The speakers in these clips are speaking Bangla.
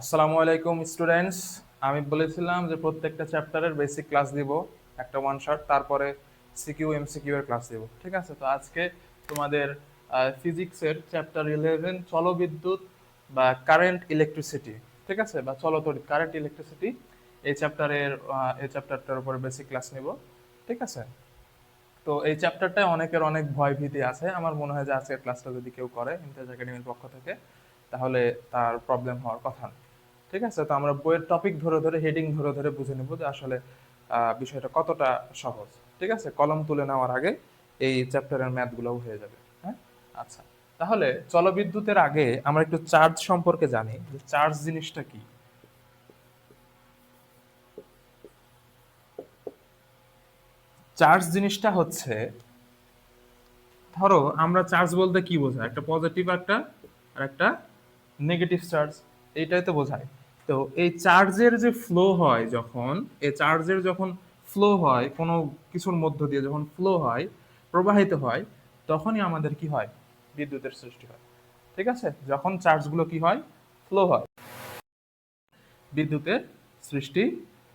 আসসালামু আলাইকুম স্টুডেন্টস। আমি বলেছিলাম যে প্রত্যেকটা চ্যাপ্টারের বেসিক ক্লাস দিব, একটা ওয়ান শট, তারপরে সিকিউ এমসিকিউ এর ক্লাস দিব। ঠিক আছে, তো আজকে তোমাদের ফিজিক্সের চ্যাপ্টার 11 চলবিদ্যুৎ বা কারেন্ট ইলেকট্রিসিটি, ঠিক আছে, বা চলতড়িৎ কারেন্ট ইলেকট্রিসিটি, এই চ্যাপ্টারটার উপরে বেসিক ক্লাস নিব। ঠিক আছে, তো এই চ্যাপ্টারটায় অনেকের অনেক ভয় ভীতি আছে। আমার মনে হয় যে আজকের ক্লাসটা যদি কেউ করে ইমতিয়াজ একাডেমির পক্ষ থেকে, তাহলে তার প্রবলেম হওয়ার কথা না। ঠিক আছে, তো আমরা বইয়ের টপিক ধরে ধরে, হেডিং ধরে ধরে বুঝে নেব যে আসলে বিষয়টা কতটা সহজ। ঠিক আছে, কলম তুলে নেওয়ার আগে এই চ্যাপ্টারের ম্যাথগুলোও হয়ে যাবে। হ্যাঁ, আচ্ছা, তাহলে জলবিদ্যুতের আগে আমরা একটু চার্জ সম্পর্কে জানি, যে চার্জ জিনিসটা কি। চার্জ জিনিসটা হচ্ছে, ধরো আমরা চার্জ বলতে কি বোঝায়, একটা পজিটিভ একটা আর একটা নেগেটিভ চার্জ, এইটাই তো বোঝায়। তো এই চার্জের যে ফ্লো হয়, যখন এই চার্জের যখন ফ্লো হয় কোনো কিছুর মধ্য দিয়ে, যখন ফ্লো হয়, প্রবাহিত হয়, তখনই আমাদের কি হয়, বিদ্যুতের সৃষ্টি হয়। ঠিক আছে, যখন চার্জগুলো কি হয়, ফ্লো হয়, বিদ্যুতের সৃষ্টি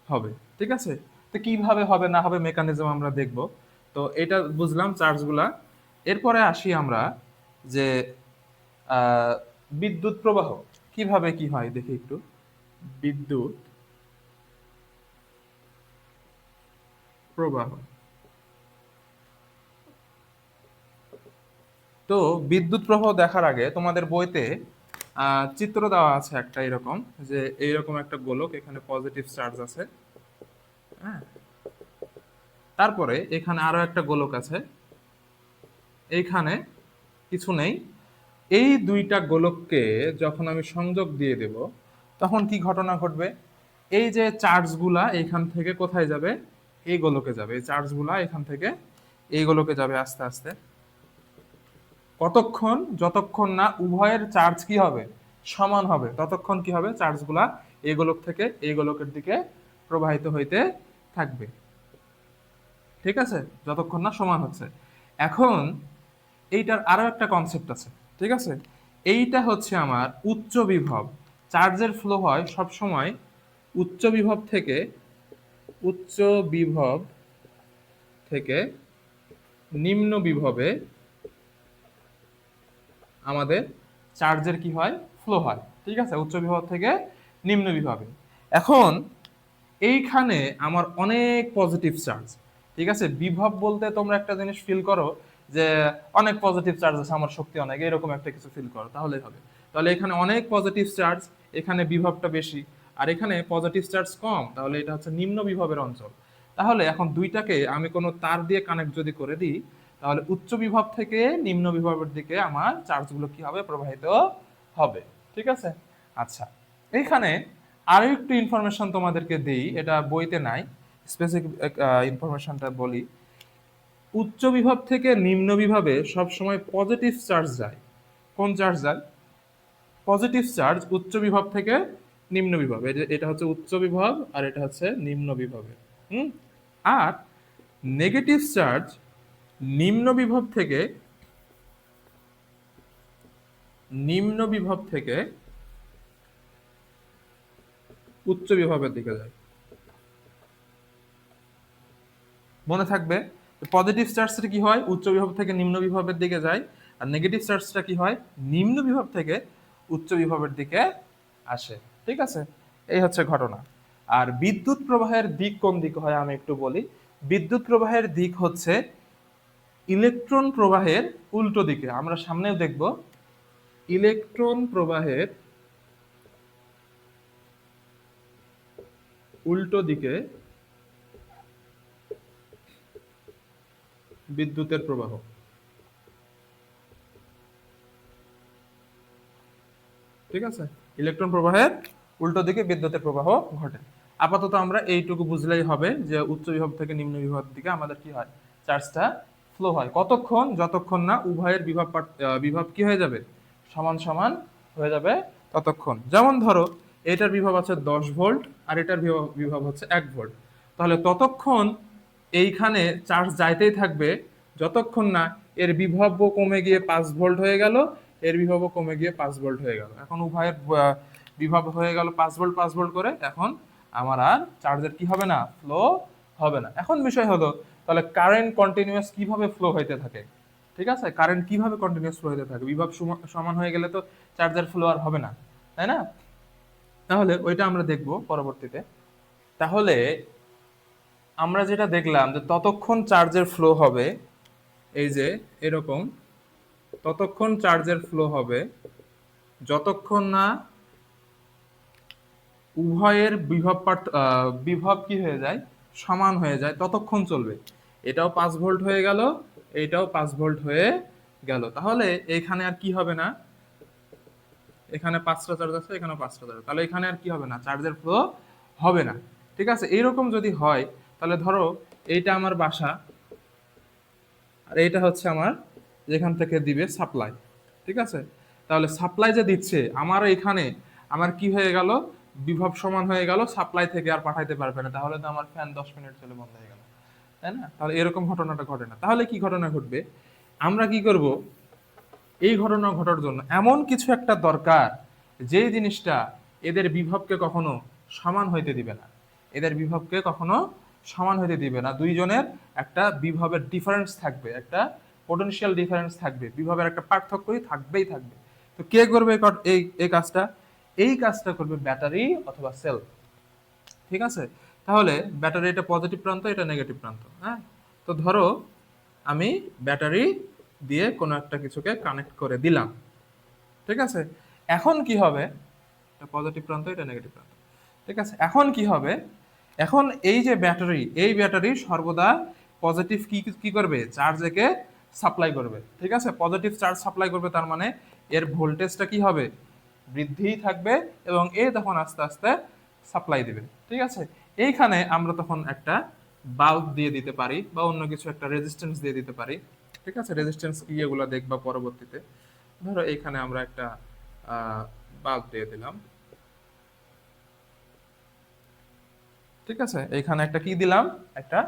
হবে। ঠিক আছে, তো কিভাবে হবে না হবে মেকানিজম আমরা দেখব। তো এটা বুঝলাম চার্জগুলা। এরপরে আসি আমরা যে আহ, বিদ্যুৎ প্রবাহ কিভাবে কি হয় দেখি একটু। বিদ্যুৎ প্রবাহ, তো বিদ্যুৎ প্রবাহ দেখার আগে তোমাদের বইতে চিত্র দেওয়া আছে একটা, এরকম যে এইরকম একটা গোলক, এখানে পজিটিভ চার্জ আছে। হ্যাঁ, তারপরে এখানে আরো একটা গোলক আছে, এইখানে কিছু নেই। এই দুইটা গোলককে যখন আমি সংযোগ দিয়ে দেব, তখন কি ঘটনা ঘটবে, এই যে চার্জগুলা এখান থেকে কোথায় যাবে, এই গোলকে যাবে। এই চার্জগুলা এখান থেকে এই গোলকে যাবে আস্তে আস্তে। কতক্ষণ, যতক্ষণ না উভয়ের চার্জ কি হবে, সমান হবে, ততক্ষণ কি হবে, চার্জগুলা এই গোলক থেকে এই গোলকের দিকে প্রবাহিত হইতে থাকবে। ঠিক আছে, যতক্ষণ না সমান হচ্ছে। এখন এইটার আরো একটা কনসেপ্ট আছে। ঠিক আছে, এইটা হচ্ছে আমার উচ্চ বিভব। চার্জের ফ্লো হয় সব সময় উচ্চ বিভব থেকে, উচ্চ বিভব থেকে নিম্ন বিভবে আমাদের চার্জের কি হয়, ফ্লো হয়। ঠিক আছে, উচ্চ বিভব থেকে নিম্ন বিভবে। এখন এইখানে আমার অনেক পজিটিভ চার্জ। ঠিক আছে, বিভব বলতে তোমরা একটা জিনিস ফিল করো যে অনেক পজিটিভ চার্জ আছে, আমার শক্তি অনেক, এরকম একটা কিছু ফিল করো, তাহলেই হবে। তাহলে এখানে অনেক পজিটিভ চার্জ, এখানে বিভবটা বেশি, আর এখানে পজিটিভ চার্জ কম, তাহলে এটা হচ্ছে নিম্ন বিভবের অঞ্চল। তাহলে এখন দুইটাকে আমি কোনো তার দিয়ে কানেক্ট যদি করে দিই, তাহলে উচ্চ বিভব থেকে নিম্ন বিভবের দিকে আমার চার্জগুলো কি হবে, প্রবাহিত হবে। ঠিক আছে, আচ্ছা, এইখানে আরো একটু ইনফরমেশন তোমাদেরকে দেই, এটা বইতে নাই, স্পেসিফিক ইনফরমেশনটা বলি। উচ্চ বিভব থেকে নিম্ন বিভবে সব সময় পজিটিভ চার্জ যায়। কোন চার্জ যায়, পজিটিভ চার্জ উচ্চ বিভব থেকে নিম্ন বিভবে। এটা হচ্ছে উচ্চ বিভব আর এটা হচ্ছে নিম্ন বিভবে। হুম, আর নেগেটিভ চার্জ নিম্ন বিভব থেকে, নিম্ন বিভব থেকে উচ্চ বিভবের দিকে যায়। মনে থাকবে, পজিটিভ চার্জটা কি হয়, উচ্চ বিভব থেকে নিম্ন বিভবের দিকে যায়, আর নেগেটিভ চার্জটা কি হয়, নিম্ন বিভব থেকে উচ্চ বিভবের দিকে আসে। ঠিক আছে, এই হচ্ছে ঘটনা। আর বিদ্যুৎ প্রবাহের দিক কোন দিকে হয় আমি একটু বলি। বিদ্যুৎ প্রবাহের দিক হচ্ছে ইলেকট্রন প্রবাহের উল্টো দিকে। আমরা সামনেও দেখব, ইলেকট্রন প্রবাহের উল্টো দিকে বিদ্যুতের প্রবাহ। ঠিক আছে, ইলেকট্রন প্রবাহের উল্টো দিকে বিদ্যুতের প্রবাহ ঘটে। আপাতত আমরা এইটুকু বুঝলেই হবে যে উচ্চ বিভব থেকে নিম্ন বিভবের দিকে আমাদের কি হয়, চার্জটা ফ্লো হয়। কতক্ষণ, যতক্ষণ না উভয়ের বিভব কি হয়ে যাবে, সমান সমান হয়ে যাবে, ততক্ষণ। যেমন ধরো এটার বিভব আছে 10 ভোল্ট, আর এটার বিভব হচ্ছে 1 ভোল্ট, তাহলে ততক্ষণ এইখানে চার্জ যাইতেই থাকবে যতক্ষণ না এর বিভব কমে গিয়ে 5 ভোল্ট হয়ে গেল, এর বিভব কমে গিয়ে 5 ভোল্ট হয়ে গেল। এখন উভয়ের বিভব হয়ে গেল 5 ভোল্ট করে, এখন আমার আর চার্জের কি হবে না, ফ্লো হবে না। এখন বিষয় হলো তাহলে কারেন্ট কন্টিনিউয়াস কিভাবে ফ্লো হইতে থাকে, ঠিক আছে, কারেন্ট কিভাবে কন্টিনিউয়াস ফ্লো হইতে থাকে, বিভব সমান হয়ে গেলে তো চার্জের ফ্লো আর হবে না, তাই না? তাহলে ওইটা আমরা দেখব পরবর্তীতে। তাহলে আমরা যেটা দেখলাম যে ততক্ষণ চার্জের ফ্লো হবে, এই যে এরকম, ততক্ষণ চার্জের ফ্লো হবে যতক্ষণ না উভয়ের বিভব কি হয়ে যায়, সমান হয়ে যায়, ততক্ষণ চলবে। এটাও 5 ভোল্ট হয়ে গেল, এটাও 5 ভোল্ট হয়ে গেল। তাহলে এখানে আর কি হবে না, এখানে 5টা চার্জ আছে, এখানে 5টা চার্জ, তাহলে এখানে আর কি হবে না, চার্জের ফ্লো হবে না। ঠিক আছে, এইরকম যদি হয় তাহলে ধরো এইটা আমার বাসা, আর এইটা হচ্ছে আমার যেখান থেকে দিবে সাপ্লাই। ঠিক আছে, তাহলে সাপ্লাই যে দিচ্ছে আমার এখানে, আমার কি হয়ে গেল, বিভব সমান হয়ে গেল, সাপ্লাই থেকে আর পাঠাইতে পারবে না, তাহলে তো আমার ফ্যান 10 মিনিট চলে বন্ধ হয়ে গেল, তাই না? তাহলে এরকম ঘটনাটা ঘটে না। তাহলে কি ঘটনা ঘটবে, আমরা কি করব, এই ঘটনা ঘটার জন্য এমন কিছু একটা দরকার যে জিনিসটা এদের বিভবকে কখনো সমান হইতে দিবে না, এদের বিভবকে কখনো সমান হইতে দিবে না, দুইজনের একটা বিভবের ডিফারেন্স থাকবে, একটা পোটেনশিয়াল ডিফারেন্স থাকবে, বিভবের একটা পার্থক্যই থাকবেই থাকবে। তো কে করবে এই এই কাজটা, এই কাজটা করবে ব্যাটারি অথবা সেল। ঠিক আছে, তাহলে ব্যাটারি এটা পজিটিভ প্রান্ত, এটা নেগেটিভ প্রান্ত, হ্যাঁ। তো ধরো আমি ব্যাটারি দিয়ে কোনো একটা কিছুকে কানেক্ট করে দিলাম, ঠিক আছে। এখন কি হবে, এটা পজিটিভ প্রান্ত, এটা নেগেটিভ প্রান্ত, ঠিক আছে। এখন কি হবে, এখন এই যে ব্যাটারি, এই ব্যাটারি সর্বদা পজিটিভ কি কি করবে, চার্জ একে সাপ্লাই করবে, ঠিক আছে। পজিটিভ চার্জ সাপ্লাই করবে, তার মানে এর ভোল্টেজটা কি হবে, বৃদ্ধিই থাকবে, এবং এ তখন আস্তে আস্তে সাপ্লাই দিবে, ঠিক আছে। এইখানে আমরা তখন একটা বাল্ব দিয়ে দিতে পারি বা অন্য কিছু একটা রেজিস্ট্যান্স দিয়ে দিতে পারি, ঠিক আছে। রেজিস্ট্যান্স কি এগুলো দেখবা পরবর্তীতে। ধরো এইখানে আমরা একটা বাল্ব দিয়ে দিলাম, ঠিক আছে। এখানে একটা কি দিলাম, একটা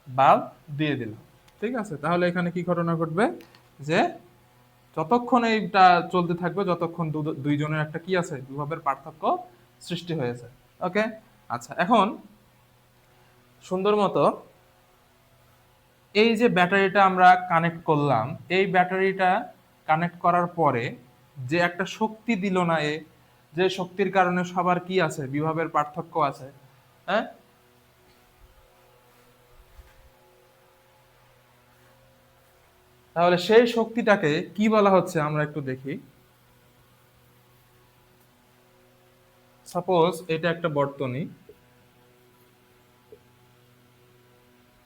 বাল্ব দিয়ে দিলাম, ঠিক আছে। তাহলে এখানে কি ঘটনা ঘটবে, যে যতক্ষণ এইটা চলতে থাকবে, যতক্ষণ দুইজনের একটা কি আছে, বিভবের পার্থক্য সৃষ্টি হয়েছে। ওকে, আচ্ছা। এখন সুন্দর মতো এই যে ব্যাটারিটা আমরা কানেক্ট করলাম, এই ব্যাটারিটা কানেক্ট করার পরে যে একটা শক্তি দিল না এ, যে শক্তির কারণে সবার কি আছে, বিভবের পার্থক্য আছে, হ্যাঁ। তাহলে সেই শক্তিটাকে কি বলা হচ্ছে আমরা একটু দেখি। সাপোজ এটা একটা বর্তনী,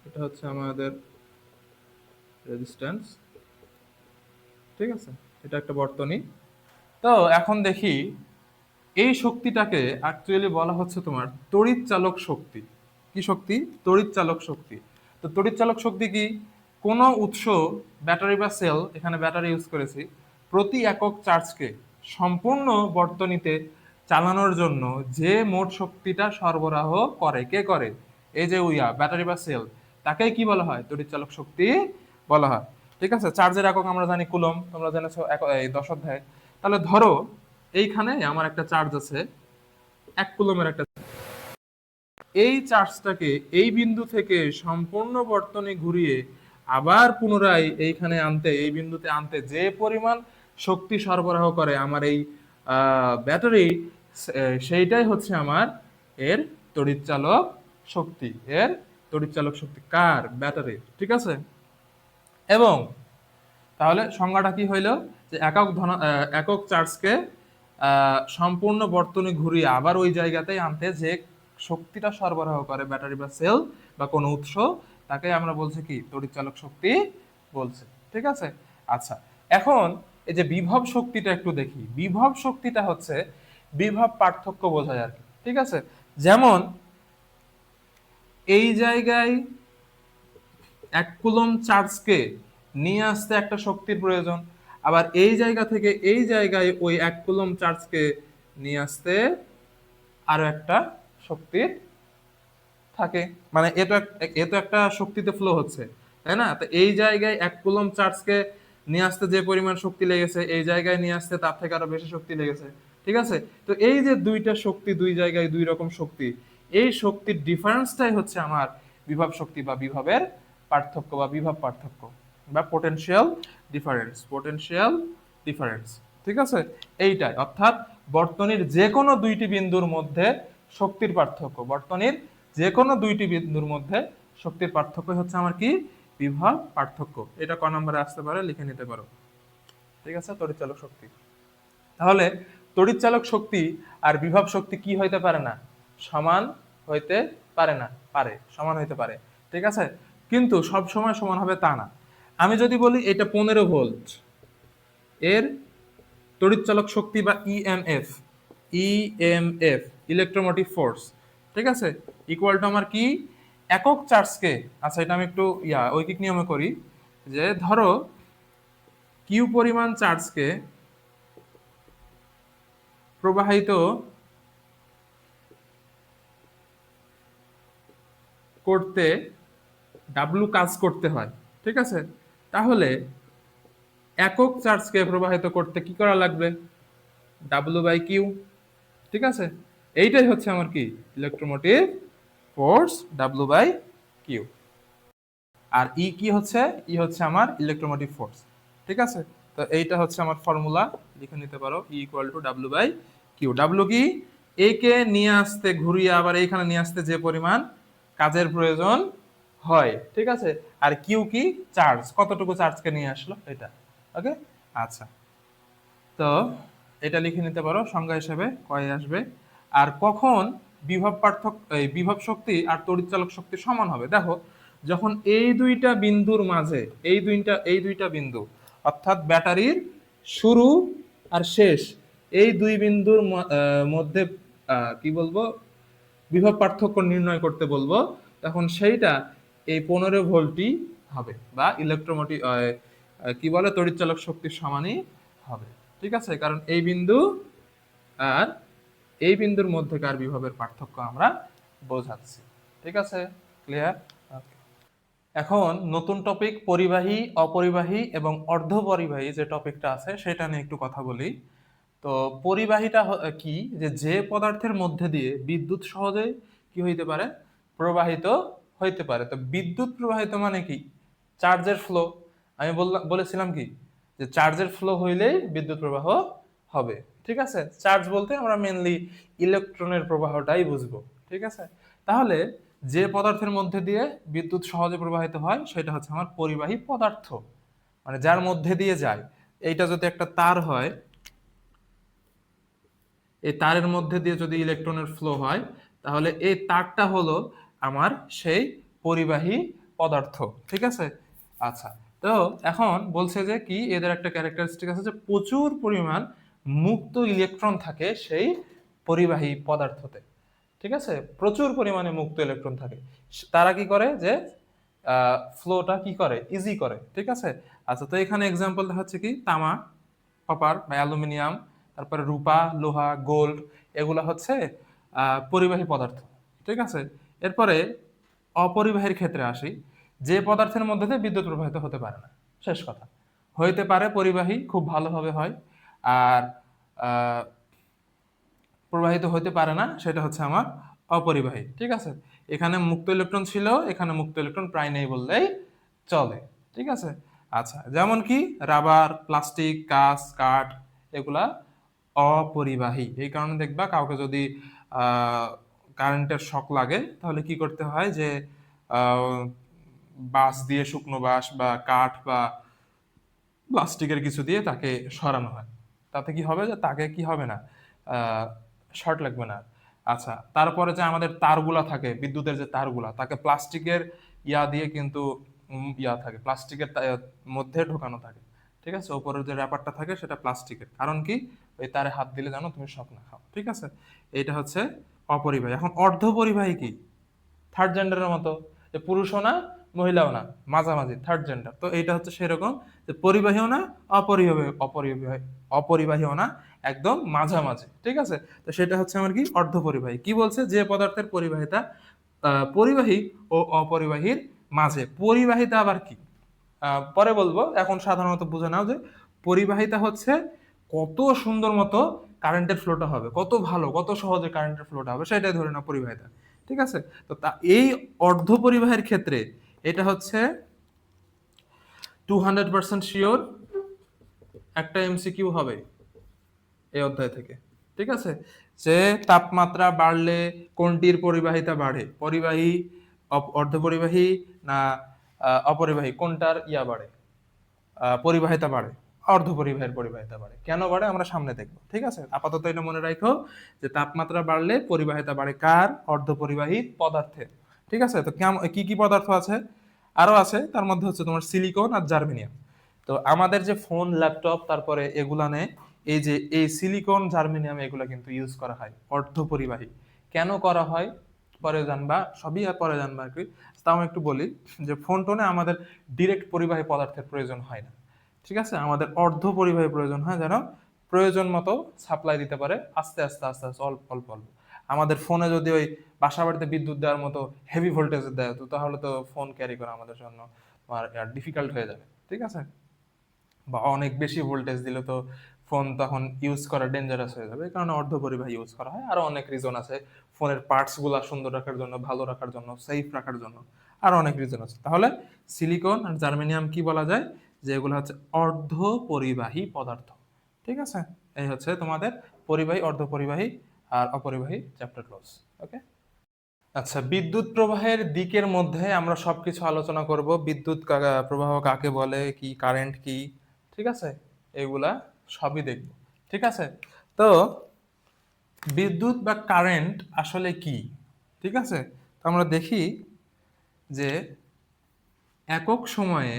এটা হচ্ছে আমাদের রেজিস্ট্যান্স, ঠিক আছে। এটা একটা বর্তনী। তো এখন দেখি এই শক্তিটাকে অ্যাকচুয়ালি বলা হচ্ছে তোমার তড়িৎ চালক শক্তি। কি শক্তি, তড়িৎ চালক শক্তি। তো তড়িৎ চালক শক্তি কি, কোনো উৎস, ব্যাটারি বা সেল, এখানে ব্যাটারি ইউজ করেছি, প্রতি একক চার্জকে সম্পূর্ণ বর্তনীতে চালানোর জন্য যে মোট শক্তিটা সরবরাহ করে, কে করে, এই যে ব্যাটারি বা সেল, তাকেই কি বলা হয়, তড়িৎ চালক শক্তি বলা হয়, ঠিক আছে। চার্জের একক আমরা জানি কুলম, তোমরা জেনেছো এই 10 অধ্যায়ে। তাহলে ধরো এইখানে আমার একটা চার্জ আছে 1 কুলমের একটা, এই চার্জটাকে এই বিন্দু থেকে সম্পূর্ণ বর্তনী ঘুরিয়ে আবার পুনরায় এইখানে আনতে, এই বিন্দুতে আনতে যে পরিমাণ শক্তি সরবরাহ করে আমার এই ব্যাটারি, সেইটাই হচ্ছে আমার এর তড়িৎচালক শক্তি, এর তড়িৎচালক শক্তি কার, ব্যাটারির, ঠিক আছে। এবং তাহলে সংজ্ঞাটা কি হইলো, যে একক চার্জকে সম্পূর্ণ বর্তনী ঘুরিয়ে আবার ওই জায়গাতেই আনতে যে শক্তিটা সরবরাহ করে ব্যাটারি বা সেল বা কোনো উৎস, তাকে আমরা বলছি কি, তড়িৎচালক শক্তি বলছি, ঠিক আছে। আচ্ছা, এখন এই যে বিভব শক্তিটা একটু দেখি। বিভব শক্তিটা হচ্ছে বিভব পার্থক্য বোঝায় আর কি, ঠিক আছে। যেমন এই জায়গায় 1 কুলম চার্জকে নিয়ে আসতে একটা শক্তির প্রয়োজন, আবার এই জায়গা থেকে এই জায়গায় ওই 1 কুলম চার্জকে নিয়ে আসতে আরো একটা শক্তির থাকে, মানে এ তো একটা শক্তিতে ফ্লো হচ্ছে, তাই না? তো এই জায়গায় 1 কুলম চার্জকে নিয়ে আসতে যে পরিমাণ শক্তি লেগেছে, এই জায়গায় নিয়ে আসতে তার থেকে আরো বেশি শক্তি লেগেছে, ঠিক আছে? তো এই যে দুইটা শক্তি, দুই জায়গায় দুই রকম শক্তি, এই শক্তির ডিফারেন্সটাই হচ্ছে আমার বিভব শক্তি বা বিভবের পার্থক্য বা বিভব পার্থক্য বা পোটেনশিয়াল ডিফারেন্স, পোটেনশিয়াল ডিফারেন্স। ঠিক আছে? এইটাই, অর্থাৎ বর্তনীর যে কোনো দুইটি বিন্দুর মধ্যে শক্তির পার্থক্য, বর্তনীর যে কোনো দুইটি বিন্দুর মধ্যে শক্তির পার্থক্য হচ্ছে আমার কি? বিভব পার্থক্য। এটা ক নম্বরে আসতে পারে, লিখে নিতে পারো। ঠিক আছে? তড়িৎচালক শক্তি। তাহলে তড়িৎচালক শক্তি আর বিভব শক্তি কি হইতে পারে না? সমান হইতে পারে না। পারে, সমান হইতে পারে। ঠিক আছে? কিন্তু সব সময় সমান হবে তা না। আমি যদি বলি এটা 15 ভোল্ট, এর তড়িৎচালক শক্তি বা ইএমএফ, ইএমএফ ইলেকট্রোমোটিভ ফোর্স, ঠিক আছে, ইকুয়াল টু আমার কি? একক চার্জকে, আচ্ছা এটা আমি একটু ঐকিক নিয়মে করি, যে ধরো কিউ পরিমাণ চার্জকে প্রবাহিত করতে ডাব্লু কাজ করতে হয়। ঠিক আছে? তাহলে একক চার্জকে প্রবাহিত করতে কি করা লাগবে? W by Q. ঠিক আছে? এইটাই হচ্ছে আমার কি? Electromotive force, W by Q. আর ই কি হচ্ছে? ই হচ্ছে আমার ইলেকট্রোমোটিভ ফোর্স। ঠিক আছে? তো এইটা হচ্ছে আমার ফর্মুলা, লিখে নিতে পারো, E equal to W by Q. W কি? এ কে নিয়ে আসতে, ঘুরিয়ে আবার এইখানে নিয়ে আসতে যে পরিমাণ কাজের প্রয়োজন হয়। ঠিক আছে? আর কিউ কি? চার্জ, কতটুকু চার্জকে নিয়ে আসলো এটা। ওকে, আচ্ছা। তো এটা লিখে নিতে পারো সংজ্ঞা হিসেবে, কয়ে আসবে। আর কখন বিভব পার্থক্য, এই বিভব শক্তি আর তড়িৎচালক শক্তি সমান হবে? দেখো, যখন এই দুইটা বিন্দুর মাঝে, এই দুইটা বিন্দু, অর্থাৎ ব্যাটারির শুরু আর শেষ, এই দুই বিন্দুর মধ্যে কি বলবো, বিভব পার্থক্য নির্ণয় করতে বলবো, তখন সেইটা এই 15 ভোল্টই হবে, বা ইলেকট্রোমোটিভ কি বলে, তড়িৎচালক শক্তির সমানই হবে। ঠিক আছে? কারণ এই বিন্দু আর এই বিন্দুর মধ্যেকার বিভবের পার্থক্য আমরা বোঝাচ্ছি। ঠিক আছে? ক্লিয়ার? এখন নতুন টপিক, পরিবাহী, অপরিবাহী এবং অর্ধপরিবাহী যে টপিকটা আছে সেটা নিয়ে একটু কথা বলি। তো পরিবাহীটা কি? যে যে পদার্থের মধ্যে দিয়ে বিদ্যুৎ সহজে কি হইতে পারে? প্রবাহিত হইতে পারে। তো বিদ্যুৎ প্রবাহিত মানে কি? চার্জের ফ্লো। আমি বলেছিলাম কি, যে চার্জের ফ্লো হইলেই বিদ্যুৎ প্রবাহ হবে। ঠিক আছে? চার্জ বলতে আমরা মেনলি ইলেকট্রনের প্রবাহটাই বুঝবো। ঠিক আছে? তাহলে যে পদার্থের মধ্যে দিয়ে বিদ্যুৎ সহজে প্রবাহিত হয় সেটা হচ্ছে আমার পরিবাহী পদার্থ, মানে যার মধ্যে দিয়ে যায়। এইটা যদি একটা তার হয়, এই তারের মধ্যে দিয়ে যদি ইলেকট্রনের ফ্লো হয়, তাহলে এই তারটা হলো আমার সেই পরিবাহী পদার্থ। ঠিক আছে? আচ্ছা, তো এখন বলছে যে কি, এদের একটা ক্যারেক্টারিস্টিক আছে যে প্রচুর পরিমাণ মুক্ত ইলেকট্রন থাকে সেই পরিবাহী পদার্থতে। ঠিক আছে? প্রচুর পরিমাণে মুক্ত ইলেকট্রন থাকে। তারা কি করে, যে ফ্লোটা কি করে, ইজি করে। ঠিক আছে? আচ্ছা, তো এখানে এক্সাম্পল দেখাচ্ছে কি, তামা, কপার বা অ্যালুমিনিয়াম, তারপরে রূপা, লোহা, গোল্ড, এগুলা হচ্ছে পরিবাহী পদার্থ। ঠিক আছে? এরপরে অপরিবাহীর ক্ষেত্রে আসি, যে পদার্থের মধ্যে দিয়ে বিদ্যুৎ প্রবাহিত হতে পারে না, শেষ কথা। হইতে পারে পরিবাহী, খুব ভালোভাবে হয়, আর আহ, প্রবাহিত হতে পারে না, সেটা হচ্ছে আমার অপরিবাহী। ঠিক আছে? এখানে মুক্ত ইলেকট্রন ছিল, এখানে মুক্ত ইলেকট্রন প্রায় নেই বললেই চলে। ঠিক আছে? আচ্ছা, যেমন কি রাবার, প্লাস্টিক, কাঁচ, কাঠ, এগুলা অপরিবাহী। এই কারণে দেখবা কাউকে যদি কারেন্টের শক লাগে, তাহলে কি করতে হয়, যে আহ, বাঁশ দিয়ে, শুকনো বাঁশ বা কাঠ বা প্লাস্টিকের কিছু দিয়ে তাকে সরানো হয়। তাতে কি হবে, যে তাকে কি হবে না, শর্ট লাগবে না। আচ্ছা, তারপরে যে আমাদের তারগুলা থাকে, বিদ্যুতের যে তারগুলা, তাকে প্লাস্টিকের দিয়ে কিন্তু থাকে, প্লাস্টিকের মধ্যে ঢোকানো থাকে। ঠিক আছে? উপরের যে র্যাপারটা থাকে সেটা প্লাস্টিকের, কারণ কি, ওই তারে হাত দিলে জানো তুমি শক না খাও। ঠিক আছে? এটা হচ্ছে অপরিবাহী। এখন অর্ধপরিবাহী কি? থার্ড জেন্ডারের মতো, যে পুরুষও না, মহিলাও না, মাঝামাঝি, থার্ড জেন্ডার। তো এইটা হচ্ছে সেরকম, যে পরিবাহীও না, অপরিবাহীও না, একদম মাঝামাঝি। ঠিক আছে? তো সেটা হচ্ছে আমার কি, অর্ধপরিবাহী। কি বলছে, যে পদার্থের পরিবাহিতা পরিবাহী ও অপরিবাহীর মাঝে। পরিবাহিতা আবার কি পরে বলবো, এখন সাধারণত বুঝে নাও যে পরিবাহিতা হচ্ছে কত সুন্দর মতো কারেন্টের ফ্লোটা হবে, কত ভালো, কত সহজে কারেন্টের ফ্লোটা হবে, সেটাই ধরে নাও পরিবাহিতা। ঠিক আছে? তো এই অর্ধ পরিবাহের ক্ষেত্রে এটা হচ্ছে 200% শিওর একটা এমসিকিউ হবে এই অধ্যায় থেকে। ঠিক আছে? যে তাপমাত্রা বাড়লে কোনটির পরিবাহিতা বাড়ে, পরিবাহী, অর্ধপরিবাহী না অপরিবাহী, কোনটার বাড়ে, পরিবাহিতা বাড়ে? অর্ধপরিবাহীর পরিবাহিতা বাড়ে। কেন বাড়ে আমরা সামনে দেখবো। ঠিক আছে? আপাতত এটা মনে রাখো যে তাপমাত্রা বাড়লে পরিবাহিতা বাড়ে কার? অর্ধপরিবাহী পদার্থের। ঠিক আছে? তো কি কি পদার্থ আছে? আরো আছে, তার মধ্যে হচ্ছে তোমার সিলিকন আর জার্মেনিয়াম। তো আমাদের যে ফোন, ল্যাপটপ, তারপরে এগুলানে এই যে এই সিলিকন, জার্মেনিয়াম এগুলা কিন্তু ইউজ করা হয় অর্ধপরিবাহী। কেন করা হয় পরে জানবা, সবই আর পরে জানবা আর কি। তাও আমি একটু বলি যে ফোন টোনে আমাদের ডিরেক্ট পরিবাহী পদার্থের প্রয়োজন হয় না। ঠিক আছে? আমাদের অর্ধ পরিবাহী প্রয়োজন হয়, যেন প্রয়োজন মতো সাপ্লাই দিতে পারে আস্তে আস্তে আস্তে আস্তে, অল্প অল্প অল্প। আমাদের ফোনে যদি ওই বাসা বাড়িতে বিদ্যুৎ দেওয়ার মতো হেভি ভোল্টেজের দেয়, তো তাহলে তো ফোন ক্যারি করা আমাদের জন্য ডিফিকাল্ট হয়ে যাবে। ঠিক আছে? বা অনেক বেশি ভোল্টেজ দিলে তো ফোন তখন ইউজ করা ডেঞ্জারাস হয়ে যাবে। এই কারণে অর্ধপরিবাহী ইউজ করা হয়। আরো অনেক রিজন আছে ফোনের পার্টস গুলা সুন্দর রাখার জন্য, ভালো রাখার জন্য, সেফ রাখার জন্য, আরো অনেক রিজন আছে। তাহলে সিলিকন আর জার্মেনিয়াম কি বলা যায়? যে এগুলো হচ্ছে অর্ধপরিবাহী পদার্থ। ঠিক আছে? এই হচ্ছে তোমাদের পরিবাহী, অর্ধপরিবাহী আর অপরিবাহী চ্যাপ্টার ক্লোজ। ওকে। আচ্ছা, বিদ্যুৎ প্রবাহের দিকের মধ্যে আমরা সবকিছু আলোচনা করব। বিদ্যুৎ প্রবাহ কাকে বলে, কি কারেন্ট কি, ঠিক আছে, এগুলা সবই দেখব। ঠিক আছে? তো বিদ্যুৎ বা কারেন্ট আসলে কি? ঠিক আছে? তো আমরা দেখি যে একক সময়ে,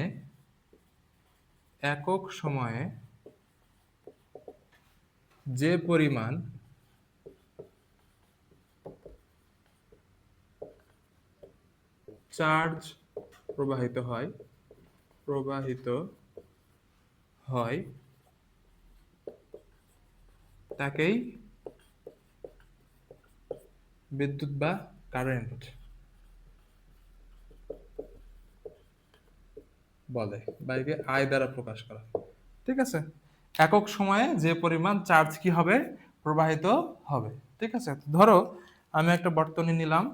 একক সময়ে যে পরিমাণ চার্জ প্রবাহিত হয়, প্রবাহিত হয়, তাকেই বিদ্যুৎ বা কারেন্ট বলে, বা একে আয় দ্বারা প্রকাশ করা। ঠিক আছে? একক সময়ে যে পরিমাণ চার্জ কি হবে? প্রবাহিত হবে। ঠিক আছে? ধরো আমি একটা বর্তনী নিলাম,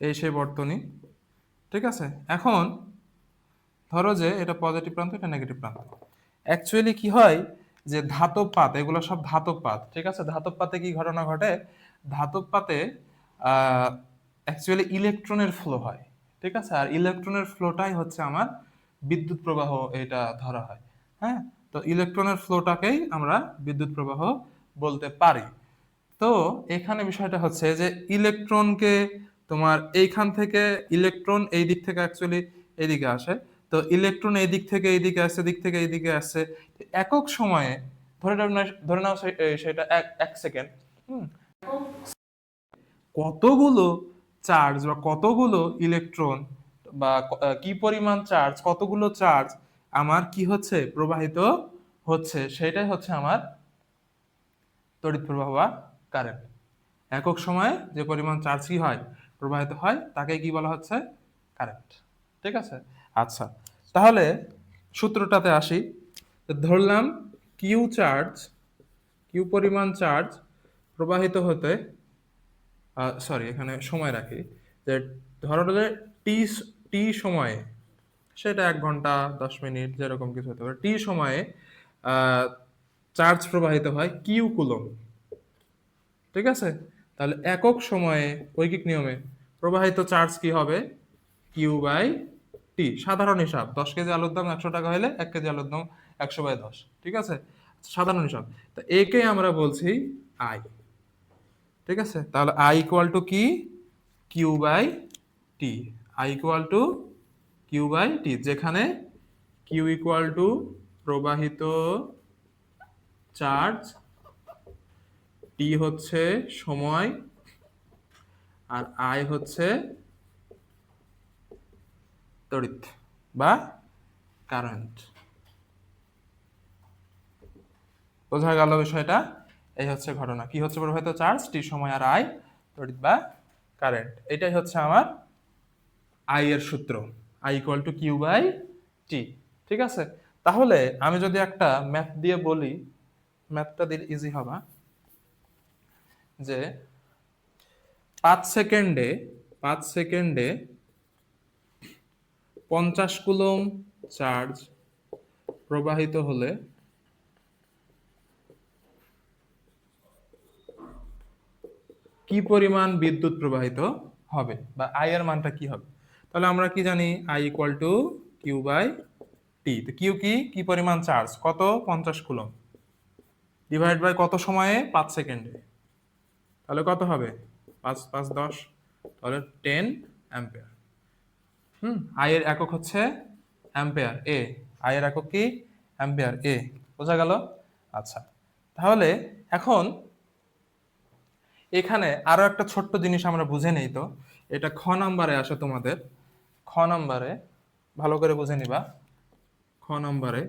এই সেই বর্তনী। ঠিক আছে? এখন ধরো যে এটা পজিটিভ প্রান্ত, এটা নেগেটিভ প্রান্ত। অ্যাকচুয়ালি কি হয় যে ধাতব পাত, এগুলো সব ধাতব পাত। ঠিক আছে? ধাতব পাতে কি ঘটনা ঘটে? ধাতব পাতে অ্যাকচুয়ালি ইলেকট্রনের ফ্লো হয়। ঠিক আছে? আর ইলেকট্রনের ফ্লোটাই হচ্ছে আমার বিদ্যুৎ প্রবাহ, এটা ধরা হয়। হ্যাঁ? তো ইলেকট্রনের ফ্লোটাকেই আমরা বিদ্যুৎ প্রবাহ বলতে পারি। তো এখানে বিষয়টা হচ্ছে যে ইলেকট্রনকে তোমার এইখান থেকে, ইলেকট্রন এই দিক থেকে অ্যাকচুয়ালি এদিকে আসে। তো ইলেকট্রন এই দিক থেকে এইদিকে আসছে, দিক থেকে এইদিকে আসছে একক সময়ে। ধরে নাও সেটা এক এক সেকেন্ড। হুম, কতগুলো চার্জ বা কতগুলো ইলেকট্রন বা কি পরিমাণ চার্জ, কতগুলো চার্জ আমার কি হচ্ছে? প্রবাহিত হচ্ছে, সেটাই হচ্ছে আমার তড়িৎ প্রবাহ বা কারেন্ট। একক সময়ে যে পরিমাণ চার্জ কি হয়? প্রবাহিত হয়, তাকে কি বলা হচ্ছে? কারেন্ট। ঠিক আছে? আচ্ছা, তাহলে সূত্রটাতে আসি। তো ধরলাম কিউ চার্জ, কিউ পরিমাণ চার্জ প্রবাহিত হতে, সরি এখানে সময় রাখি, যে ধরো যে টি, টি সময়ে, সেটা 1 ঘন্টা 10 মিনিট যেরকম কিছু হতে পারে, টি সময়ে চার্জ প্রবাহিত হয় কিউ কুলম। ঠিক আছে? তাহলে একক সময়ে ঐকিক নিয়মে প্রবাহিত চার্জ কি হবে? কিউ বাই টি। সাধারণ হিসাব, 10 কেজি আলুর দাম 100 টাকা হলে 1 কেজি আলুর দাম 100/10। ঠিক আছে? সাধারণ হিসাব। তো একে আমরা বলছি আই। ঠিক আছে? তাহলে আই ইকুয়াল টু কি? Q by T. I equal to Q by T, যেখানে কিউ ইকুয়াল টু প্রবাহিত চার্জ, টি হচ্ছে সময়, আর আই হচ্ছে তড়িৎ বা কারেন্ট। বোঝা গেল বিষয়টা? এই হচ্ছে ঘটনা। কি হচ্ছে? প্রবাহিত চার্জ, টি সময়, আর আই তড়িৎ বা কারেন্ট। এটাই হচ্ছে আমার আই এর সূত্র। I equal to Q by T. ঠিক আছে, তাহলে আমি যদি একটা ম্যাথ দিয়ে বলি, ম্যাথটা দিলে ইজি হবে, যে 5 সেকেন্ডে 5 সেকেন্ডে 50 কুলম্ব চার্জ প্রবাহিত হলে কি পরিমাণ বিদ্যুৎ প্রবাহিত হবে, বা আই এর মানটা কি হবে। তাহলে আমরা কি জানি, I equal to Q by T. তো কিউ কি, কি পরিমাণ চার্জ, কত, 50 কুলম্ব, ডিভাইড বাই কত সময়ে, 5 সেকেন্ডে। তাহলে কত হবে, 5 5 10, তাহলে 10 অ্যাম্পিয়ার। আই এর একক হচ্ছে অ্যাম্পিয়ার এ, আই এর একক কি, অ্যাম্পিয়ার এ। বোঝা গেল? আচ্ছা, তাহলে এখন এখানে আরো একটা ছোট্ট জিনিস আমরা বুঝে নেই। তো এটা খ নাম্বারে আসে তোমাদের, খ নাম্বারে ভালো করে বুঝে নিবা। খ নাম্বারে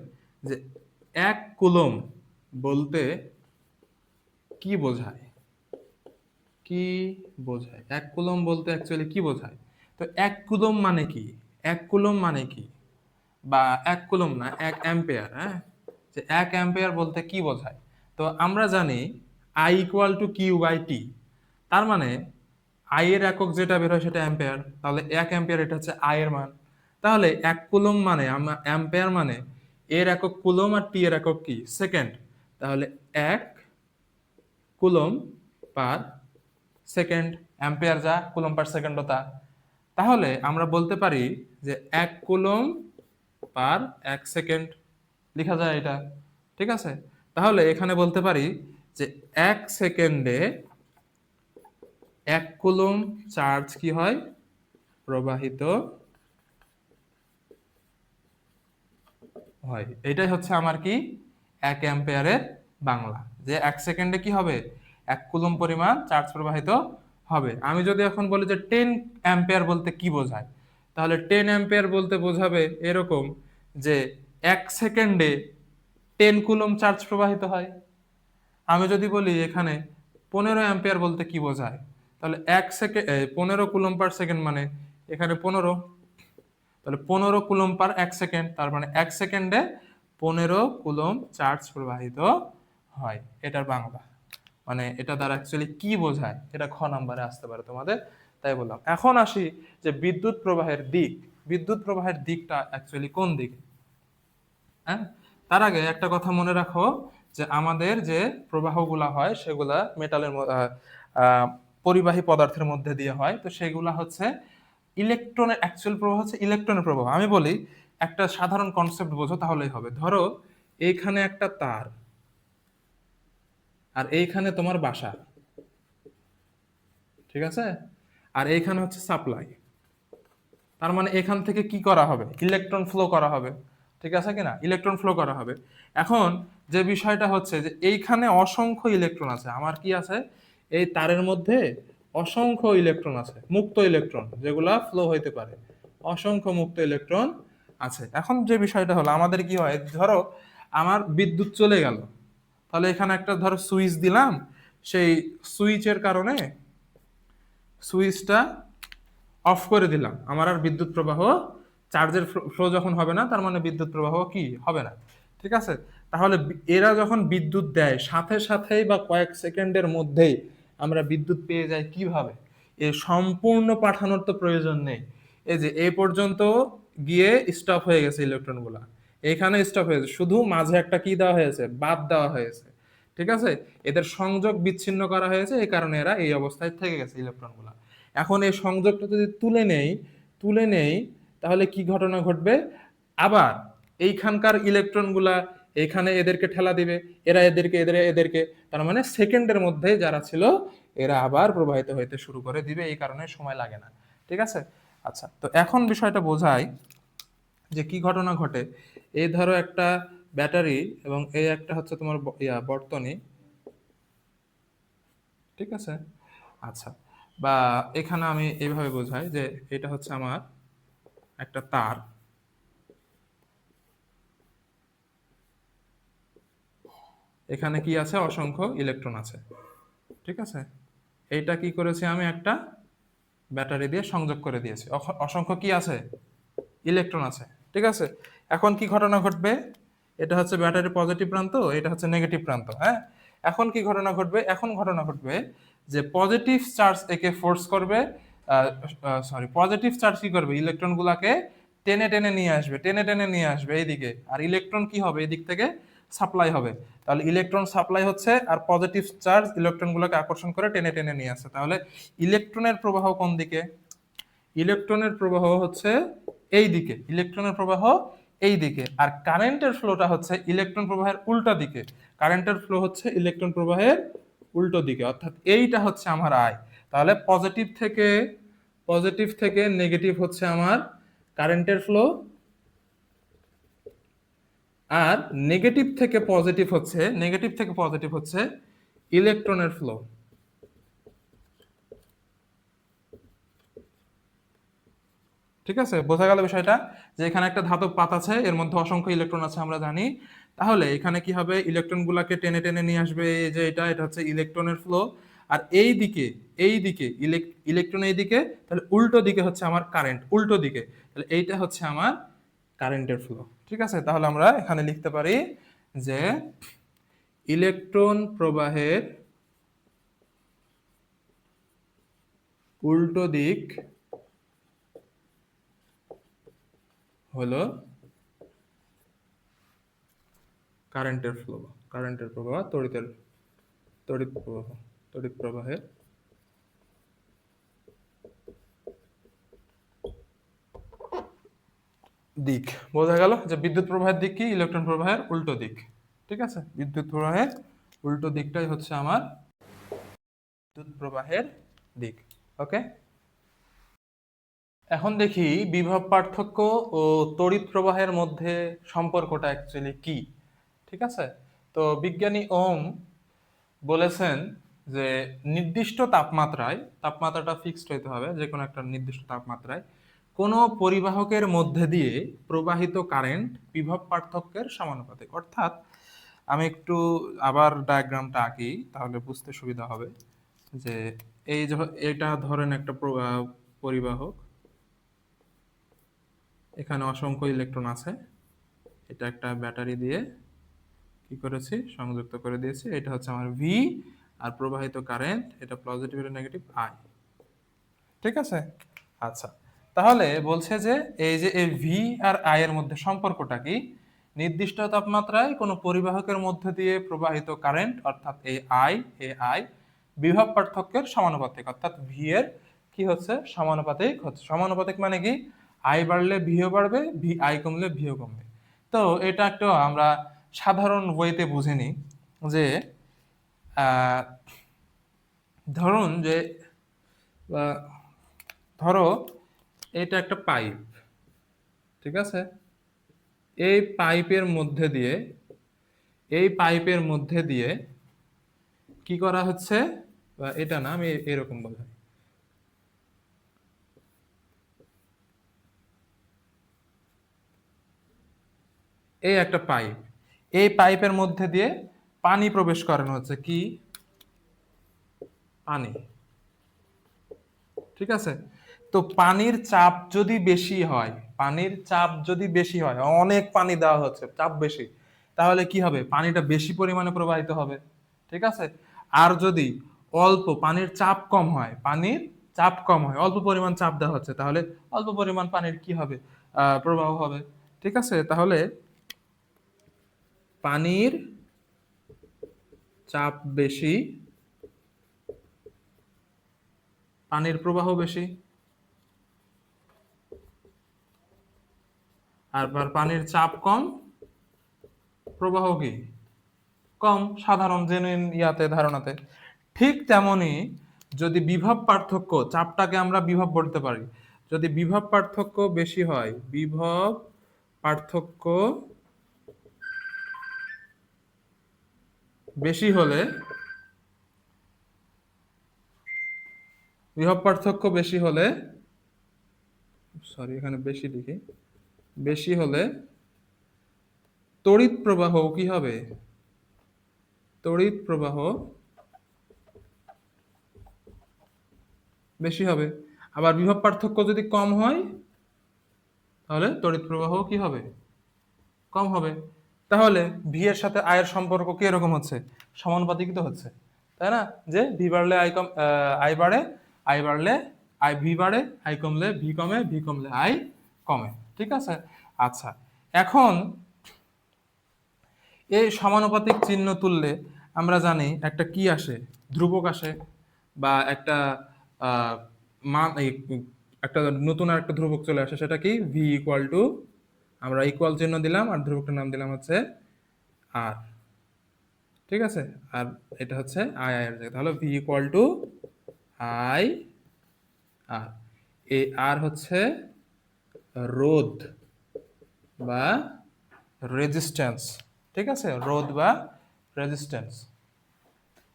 যে 1 কুলম্ব বলতে কি বোঝায়, কি বোঝায়, 1 কুলম্ব বলতে অ্যাকচুয়ালি কি বোঝায়। তো 1 কুলম্ব মানে কি, 1 কুলম্ব মানে কি, বা 1 কুলম্ব না, 1 অ্যাম্পিয়ার। হ্যাঁ, যে 1 অ্যাম্পিয়ার বলতে কি বোঝায়। তো আমরা জানি I equal to Q by T, তার মানে আই এর একক যেটা বের হয় সেটা অ্যাম্পিয়ার, তাহলে 1 অ্যাম্পিয়ার এটা হচ্ছে আই এর মান। তাহলে 1 কুলম্ব মানে অ্যাম্পিয়ার মানে এর একক কুলম্ব আর টি এর একক কি, সেকেন্ড। তাহলে 1 কুলম্ব পার সেকেন্ড, অ্যাম্পিয়ার যা, কুলম্ব পার সেকেন্ড তা। তাহলে আমরা বলতে পারি যে 1 কুলম্ব পার 1 সেকেন্ড লেখা যায় এটা। ঠিক আছে, তাহলে এখানে বলতে পারি যে 1 সেকেন্ডে 1 কুলম্ব চার্জ কি হয়, প্রবাহিত হয়। এটাই হচ্ছে আমার কি, 1 অ্যাম্পিয়ারের বাংলা, যে 1 সেকেন্ডে কি হবে, 1 কুলম্ব পরিমাণ চার্জ প্রবাহিত হবে। আমি যদি এখন বলি যে 10 অ্যাম্পিয়ার বলতে কি বোঝায়, তাহলে 10 অ্যাম্পিয়ার বলতে বোঝাবে এরকম যে 1 সেকেন্ডে 10 কুলম্ব চার্জ প্রবাহিত হয়। আমি যদি বলি এখানে 15 অ্যাম্পিয়ার বলতে কি বোঝায়, তাহলে 1 সেকেন্ড 15 কুলম্ব পার সেকেন্ড মানে এখানে 15, তাহলে 15 কুলম্ব পার 1 সেকেন্ড, তার মানে 1 সেকেন্ডে 15 কুলম্ব চার্জ প্রবাহিত হয়। এটার বাংলা মানে এটা দ্বারা অ্যাকচুয়ালি কি বোঝায়, এটা খ নাম্বারে আসতে পারে তোমাদের, তাই বললাম। এখন আসি যে বিদ্যুৎ প্রবাহের দিক, বিদ্যুৎ প্রবাহের দিকটা অ্যাকচুয়ালি কোন দিকে। হ্যাঁ, তার আগে একটা কথা মনে রাখো, যে আমাদের যে প্রবাহগুলা হয় সেগুলা মেটালের পরিবাহী পদার্থের মধ্যে দিয়ে হয়। তো সেগুলা হচ্ছে ইলেকট্রনের, অ্যাকচুয়াল প্রবাহ হচ্ছে ইলেকট্রনের প্রবাহ। আমি বলি একটা সাধারণ কনসেপ্ট বোঝো তাহলেই হবে। ধরো এইখানে একটা তার, আর এইখানে তোমার বাসা, ঠিক আছে, আর এইখানে হচ্ছে সাপ্লাই। তার মানে এখান থেকে কি করা হবে, ইলেকট্রন ফ্লো করা হবে। ঠিক আছে কিনা, ইলেকট্রন ফ্লো করা হবে। এখন যে বিষয়টা হচ্ছে যে এইখানে অসংখ্য ইলেকট্রন আছে, আমার কি আছে, এই তারের মধ্যে অসংখ্য ইলেকট্রন আছে, মুক্ত ইলেকট্রন যেগুলা ফ্লো হইতে পারে, অসংখ্য মুক্ত ইলেকট্রন আছে। এখন যে বিষয়টা হলো, আমাদের কি হয়, ধরো আমার বিদ্যুৎ চলে গেল, তাহলে এখানে একটা ধরো সুইচ দিলাম, সেই সুইচের কারণে সুইচটা অফ করে দিলাম, আমার আর বিদ্যুৎ প্রবাহ, চার্জের ফ্লো যখন হবে না তার মানে বিদ্যুৎ প্রবাহ কি হবে না। ঠিক আছে, তাহলে এরা যখন বিদ্যুৎ দেয় সাথে সাথেই বা কয়েক সেকেন্ডের মধ্যেই আমরা বিদ্যুৎ পেয়ে যাই কিভাবে, এ সম্পূর্ণ পাঠানোর তো প্রয়োজন নেই। এই যে এই পর্যন্ত গিয়ে স্টপ হয়ে গেছে ইলেকট্রন গুলা, এখানে স্টপ হয়েছে, শুধু মাঝে একটা কি দেওয়া হয়েছে, বাদ দেওয়া হয়েছে। ঠিক আছে, এদের সংযোগ বিচ্ছিন্ন করা হয়েছে, এই কারণে এরা এই অবস্থায় থেকে গেছে ইলেকট্রন গুলা। এখন এই সংযোগটা যদি তুলে নেই তাহলে কি ঘটনা ঘটবে, আবার এইখানকার ইলেকট্রন গুলা এখানে এদেরকে ঠেলা দিবে, এরা এদেরকে, এদেরকে, তার মানে সেকেন্ডের মধ্যে যারা ছিল এরা আবার প্রবাহিত হইতে শুরু করে দিবে, এই কারণে সময় লাগে না। ঠিক আছে, আচ্ছা, তো এখন বিষয়টা বোঝাই যে কি ঘটনা ঘটে। এই ধরো একটা ব্যাটারি এবং এই একটা হচ্ছে তোমার বর্তনী। ঠিক আছে, আচ্ছা, বা এখানে আমি এইভাবে বোঝাই যে এটা হচ্ছে আমার একটা তার, এখানে কি আছে, অসংখ্য ইলেকট্রন আছে। ঠিক আছে, এইটা কি করেছি, আমি একটা ব্যাটারি দিয়ে সংযোগ করে দিয়েছি, অসংখ্য কি আছে, ইলেকট্রন আছে, ঠিক আছে। এখন কি ঘটনা ঘটবে, এটা হচ্ছে ব্যাটারির পজিটিভ প্রান্ত, এটা হচ্ছে নেগেটিভ প্রান্ত, হ্যাঁ। এখন কি ঘটনা ঘটবে, এখন ঘটনা ঘটবে যে পজিটিভ চার্জ একে ফোর্স করবে, পজিটিভ চার্জ কি করবে, ইলেকট্রন গুলাকে টেনে টেনে নিয়ে আসবে, টেনে টেনে নিয়ে আসবে এইদিকে, আর ইলেকট্রন কি হবে, এদিক থেকে সাপ্লাই হবে। তাহলে ইলেকট্রন সাপ্লাই হচ্ছে, আর পজিটিভ চার্জ ইলেকট্রন গুলোকে আকর্ষণ করে টেনে টেনে নিয়ে আসছে। তাহলে ইলেকট্রনের প্রবাহ কোন দিকে, ইলেকট্রনের প্রবাহ হচ্ছে এই দিকে, ইলেকট্রনের প্রবাহ এই দিকে, আর কারেন্টের ফ্লোটা হচ্ছে ইলেকট্রন প্রবাহের উল্টো দিকে, কারেন্টের ফ্লো হচ্ছে ইলেকট্রন প্রবাহের উল্টো দিকে, অর্থাৎ এইটা হচ্ছে আমার আই। তাহলে পজিটিভ থেকে নেগেটিভ হচ্ছে আমার কারেন্টের ফ্লো, আর নেগেটিভ থেকে পজিটিভ হচ্ছে ইলেকট্রনের ফ্লো। ঠিক আছে, বোঝা গেল বিষয়টা, যে এখানে একটা ধাতব পাত আছে, এর মধ্যে অসংখ্য ইলেকট্রন আছে আমরা জানি। তাহলে এখানে কি হবে, ইলেকট্রন গুলাকে টেনে টেনে নিয়ে আসবে, এই যে এটা হচ্ছে ইলেকট্রনের ফ্লো, আর এই দিকে ইলেকট্রন এই দিকে, তাহলে উল্টো দিকে হচ্ছে আমার কারেন্ট, উল্টো দিকে, তাহলে এইটা হচ্ছে আমার কারেন্টের ফ্লো। ঠিক আছে, তাহলে আমরা এখানে লিখতে পারি যে ইলেকট্রন প্রবাহের উল্টো দিক হলো কারেন্টের ফ্লো, কারেন্টের প্রবাহ, তড়িৎ প্রবাহ, তড়িৎ প্রবাহের দিক। বোঝা গেল যে বিদ্যুৎ প্রবাহের দিক কি, ইলেকট্রন প্রবাহের উল্টো দিক। ঠিক আছে, বিদ্যুৎ প্রবাহের উল্টো দিকটাই হচ্ছে আমার বিদ্যুৎ প্রবাহের দিক। ওকে, এখন দেখি বিভব পার্থক্য ও তড়িৎ প্রবাহের মধ্যে সম্পর্কটা অ্যাকচুয়ালি কি। ঠিক আছে, তো বিজ্ঞানী ওম বলেছেন যে নির্দিষ্ট তাপমাত্রায়, তাপমাত্রাটা ফিক্সড হইতে হবে, যে কোনো একটা নির্দিষ্ট তাপমাত্রায় কোনো পরিবাহকের মধ্যে দিয়ে প্রবাহিত কারেন্ট বিভব পার্থক্যের সমানুপাতিক। অর্থাৎ আমি একটু আবার ডায়াগ্রামটা আঁকি, তাহলে বুঝতে সুবিধা হবে। যে এই যে এটা ধরেন একটা পরিবাহক, এখানে অসংখ্য ইলেকট্রন আছে, এটা একটা ব্যাটারি দিয়ে কি করেছি, সংযুক্ত করে দিয়েছি, এটা হচ্ছে আমার ভি, আর প্রবাহিত কারেন্ট এটা পজিটিভ আর নেগেটিভ আই। ঠিক আছে, আচ্ছা, তাহলে বলছে যে এই যে এই ভি আর আই এর মধ্যে সম্পর্কটা কি, নির্দিষ্ট তাপমাত্রায় কোনো পরিবাহকের মধ্যে দিয়ে প্রবাহিত কারেন্ট অর্থাৎ এই আই বিভব পার্থক্যের সমানুপাতিক, অর্থাৎ ভি এর কি হচ্ছে, সমানুপাতিক হচ্ছে। সমানুপাতিক মানে কি, আই বাড়লে ভিও বাড়বে, ভি আই কমলে ভিও কমবে। তো এটা একটু আমরা সাধারণ ওয়েতে বুঝে নিই, যে আহ, ধরুন যে আহ, ধরো এটা একটা পাইপ, ঠিক আছে, এই পাইপের মধ্যে দিয়ে, এই পাইপের মধ্যে দিয়ে কি করা হচ্ছে, বা এটা না, আমি এরকম বোঝাই, এই একটা পাইপ, এই পাইপের মধ্যে দিয়ে পানি প্রবেশ করানো হচ্ছে, কি, পানি। ঠিক আছে, তো পানির চাপ যদি বেশি হয়, পানির চাপ যদি বেশি হয়, অনেক পানি দেওয়া হচ্ছে, চাপ বেশি, তাহলে কি হবে, পানিটা বেশি পরিমাণে প্রবাহিত হবে। ঠিক আছে, আর যদি অল্প পানির চাপ কম হয়, পানির চাপ কম হয়, অল্প পরিমাণ চাপ দেওয়া হচ্ছে, তাহলে অল্প পরিমাণ পানির কি হবে, প্রবাহ হবে। ঠিক আছে, তাহলে পানির চাপ বেশি, পানির প্রবাহ বেশি, আর পানির চাপ কম, প্রবাহ কি কম, সাধারণ জেনুইন ইয়াতে ধারণাতে। ঠিক তেমনি যদি বিভব পার্থক্য, চাপটাকে আমরা বিভব বলতে পারি, যদি বিভব পার্থক্য বেশি হয়, বিভব পার্থক্য বেশি হলে, বিভব পার্থক্য বেশি হলে, সরি এখানে বেশি লিখি, বেশি হলে তড়িৎ প্রবাহ কি হবে, তড়িৎ প্রবাহ বেশি হবে। আবার বিভব পার্থক্য যদি কম হয়, তাহলে তড়িৎ প্রবাহ কি হবে, কম হবে। তাহলে ভি এর সাথে আই এর সম্পর্ক কি এরকম হচ্ছে, সমানুপাতিক তো হচ্ছে, তাই না? যে ভি বাড়লে আই কম, আই বাড়ে, আই বাড়লে আই, ভি বাড়ে, আই কমলে ভি কমে, ভি কমলে আই কমে। ঠিক আছে। আচ্ছা, এখন এই সমানুপাতিক চিহ্ন তুললে আমরা জানি একটা কি আসে, ধ্রুবক আসে, বা একটা আহ, মান একটা নতুন আর একটা ধ্রুবক চলে আসে, সেটা কি ভি ইকুয়াল টু, আমরা ইকুয়াল চিহ্ন দিলাম আর ধ্রুবকটার নাম দিলাম হচ্ছে আর। ঠিক আছে। আর এটা হচ্ছে আই আই এর জায়গায়, তাহলে ভি ইকুয়াল টু আই আর। এই আর হচ্ছে রোধ বা রেজিস্ট্যান্স। ঠিক আছে, রোধ বা রেজিস্ট্যান্স।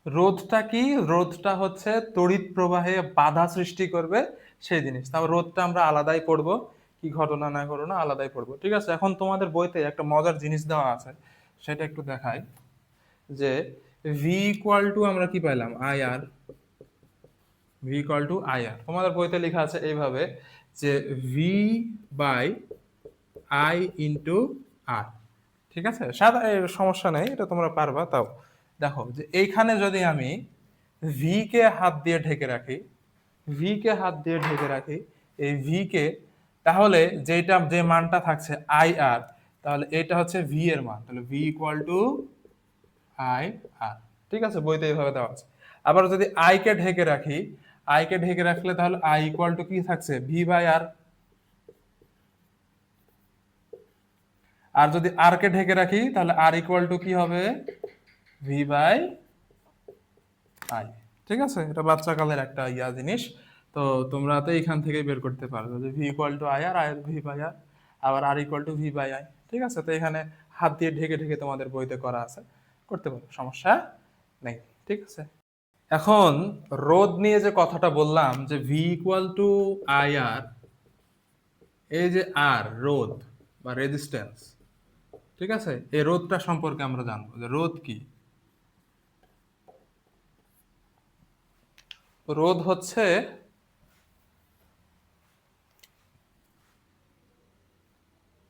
রোধটা কি, রোধটা হচ্ছে তড়িৎ প্রবাহে বাধা সৃষ্টি করবে সেই জিনিস। তারপর রোধটা আমরা আলাদাই পড়বো, কি ঘটনা না ঘটনা আলাদাই পড়বো। ঠিক আছে। এখন তোমাদের বইতে একটা মজার জিনিস দেওয়া আছে, সেটা একটু দেখাই। যে ভি ইকুয়াল টু আমরা কি পাইলাম, I R. V equal to I R তোমাদের বইতে লেখা আছে এইভাবে, যে V by I into R. ঠিক আছে, সাদা এর সমস্যা নেই, এটা তোমরা পারবা। তাও দেখো যে এইখানে যদি আমি ভি কে হাত দিয়ে ঢেকে রাখি, ভি কে হাত দিয়ে ঢেকে রাখি, এই ভি কে, তাহলে যেটা যে মানটা থাকছে আই আর, তাহলে এটা হচ্ছে ভি এর মান, তাহলে ভি ইকুয়াল টু আই আর। ঠিক আছে, বইতে এইভাবে দেওয়া আছে। আবার যদি আই কে ঢেকে রাখি, আই কে ঢেকে রাখলে তাহলে আই ইকুয়াল টু কি থাকছে, ভি বাই আর। আর যদি আর কে ঢেকে রাখি তাহলে আর ইকুয়াল টু কি হবে, ভি বাই আই। ঠিক আছে, এটা বাচ্চা কালের একটা জিনিস। তো তোমরা তো এইখান থেকে বের করতে পারবে যে V equal to I R, I V by R, আবার R equal to V by I. ঠিক আছে, তো এখানে হাত দিয়ে ঢেকে ঢেকে তোমাদের বইতে করা আছে, করতে পারো, সমস্যা নেই। ঠিক আছে। এখন রোধ নিয়ে যে কথাটা বললাম, যে ভি ইকুয়াল টু আই আর, এই যে আর রোধ বা রেজিস্ট্যান্স। ঠিক আছে, এই রোধটা সম্পর্কে আমরা জানবো যে রোধ কি। রোধ হচ্ছে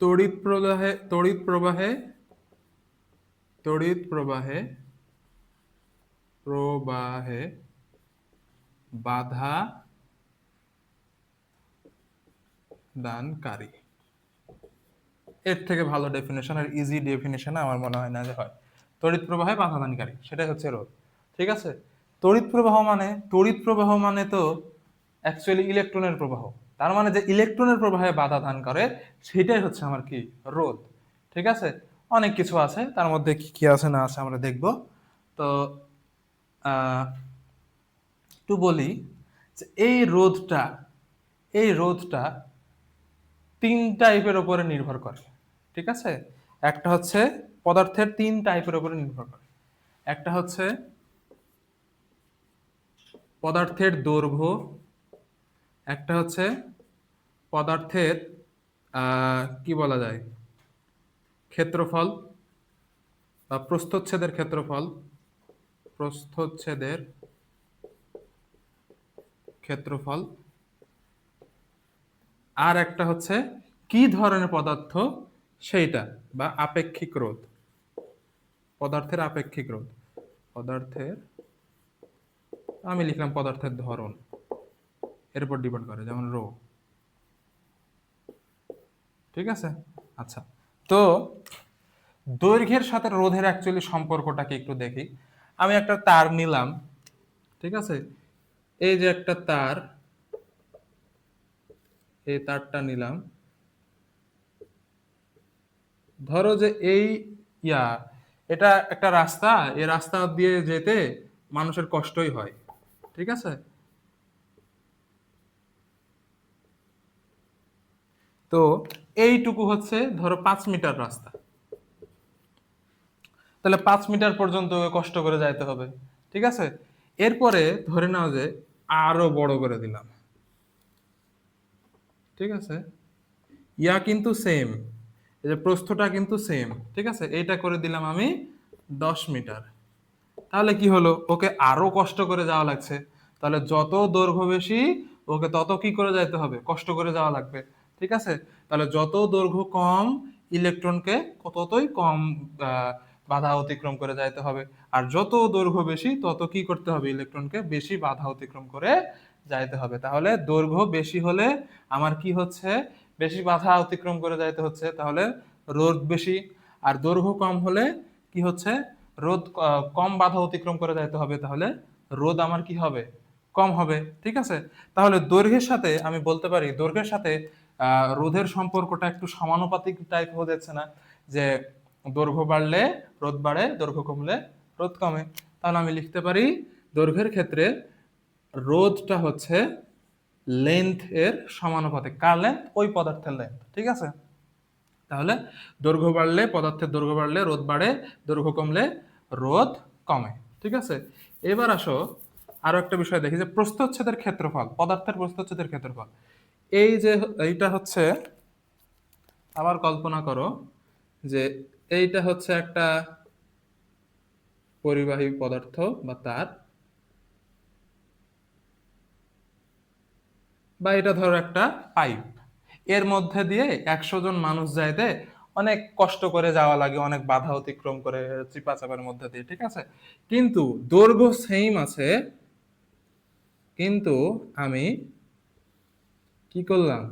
তড়িৎ প্রবাহে, তড়িৎ প্রবাহে প্রবাহে বাধা দানকারী। এর থেকে ভালো ডেফিনেশন আর ইজি ডেফিনেশন আমার মনে হয় না যে হয়। তড়িৎ প্রবাহে বাধা দানকারী, সেটাই হচ্ছে রোধ। ঠিক আছে। তড়িৎ প্রবাহ মানে, তড়িৎ প্রবাহ মানে তো অ্যাকচুয়ালি ইলেকট্রনের প্রবাহ। তার মানে যে ইলেকট্রনের প্রবাহে বাধা দান করে, সেটাই হচ্ছে আমার কি, রোধ। ঠিক আছে। অনেক কিছু আছে, তার মধ্যে কি কি আছে না আছে আমরা দেখব। তো আহ একটু বলি যে এই রোধটা তিন টাইপের উপরে নির্ভর করে। ঠিক আছে। একটা হচ্ছে পদার্থের তিন টাইপের উপরে নির্ভর করে। একটা হচ্ছে পদার্থের দৈর্ঘ্য, একটা হচ্ছে পদার্থের কি বলা যায়, ক্ষেত্রফল বা প্রস্থচ্ছেদের ক্ষেত্রফল, প্রস্থচ্ছেদের ক্ষেত্রফল। আর একটা হচ্ছে কি ধরনের পদার্থ সেইটা, বা আপেক্ষিক রোধ, পদার্থের আপেক্ষিক রোধ। পদার্থের, আমি লিখলাম পদার্থের ধরন, এর উপর ডিপেন্ড করে, যেমন রো। ঠিক আছে। আচ্ছা, তো দৈর্ঘ্যের সাথে রোধের অ্যাকচুয়ালি সম্পর্কটাকে একটু দেখি। আমি একটা তার নিলাম। ঠিক আছে, এই যে একটা তার, এই তারটা নিলাম। ধরো যে এই ইয়া এটা একটা রাস্তা, এই রাস্তা দিয়ে যেতে মানুষের কষ্টই হয়। ঠিক আছে। তো এইটুকু হচ্ছে ধরো 5 মিটার রাস্তা, তাহলে 5 মিটার পর্যন্ত ওকে কষ্ট করে যাইতে হবে। ঠিক আছে। এরপরে ধরে নাও যে আরো বড় করে দিলাম। ঠিক আছে, ইয়া কিন্তু সেম, এই যে প্রস্থটা কিন্তু সেম। ঠিক আছে, এইটা করে দিলাম আমি 10 মিটার। তাহলে কি হলো, ওকে আরো কষ্ট করে যাওয়া লাগছে। তাহলে যত দৈর্ঘ্য বেশি, ওকে তত কি করে যাইতে হবে, কষ্ট করে যাওয়া লাগবে। ঠিক আছে? তাহলে যত দৈর্ঘ্য কম ইলেকট্রনকে ততই কম আহ, বাধা অতিক্রম করে যাইতে হবে, আর যত দৈর্ঘ্য বেশি তত কি করতে হবে, ইলেকট্রনকে বেশি বাধা অতিক্রম করে যাইতে হবে। তাহলে দৈর্ঘ্য বেশি হলে আমার কি হচ্ছে, বেশি বাধা অতিক্রম করে যাইতে হচ্ছে, তাহলে রোধ বেশি। আর দৈর্ঘ্য কম হলে কি হচ্ছে, কম বাধা অতিক্রম করে যাইতে হবে, তাহলে রোধ আমার কি হবে, কম হবে। ঠিক আছে? তাহলে দৈর্ঘ্যের সাথে আমি বলতে পারি, দৈর্ঘ্যের সাথে রোধের সম্পর্কটা একটু সমানুপাতিক টাইপ হয়ে যাচ্ছে না, যে দৈর্ঘ্য বাড়লে রোধ বাড়ে, দৈর্ঘ্য কমলে রোধ কমে। তাহলে আমি লিখতে পারি দৈর্ঘ্যের ক্ষেত্রে রোধটা হচ্ছে লেন্থ এর সমানুপাতিক। কার লেন্থ? ওই পদার্থের লেন্থ। ঠিক আছে? তাহলে দৈর্ঘ্য বাড়লে, পদার্থের দৈর্ঘ্য বাড়লে রোধ বাড়ে, দৈর্ঘ্য কমলে রোধ কমে। ঠিক আছে? এবার আসো আরো একটা বিষয় দেখি, যে প্রস্থচ্ছেদের ক্ষেত্রফল, পদার্থের প্রস্থচ্ছেদের ক্ষেত্রফল। এই যে এইটা হচ্ছে, আবার কল্পনা করো যে এইটা হচ্ছে একটা পরিবাহী পদার্থ বা তার, বা এটা ধরো একটা পাইপ, এর মধ্যে দিয়ে 100 জন মানুষ যাইতে অনেক কষ্ট করে যাওয়া লাগে, অনেক বাধা অতিক্রম করে চিপা চাপার মধ্যে দিয়ে। ঠিক আছে? কিন্তু দৈর্ঘ্য সেম আছে, কিন্তু আমি কি করলাম,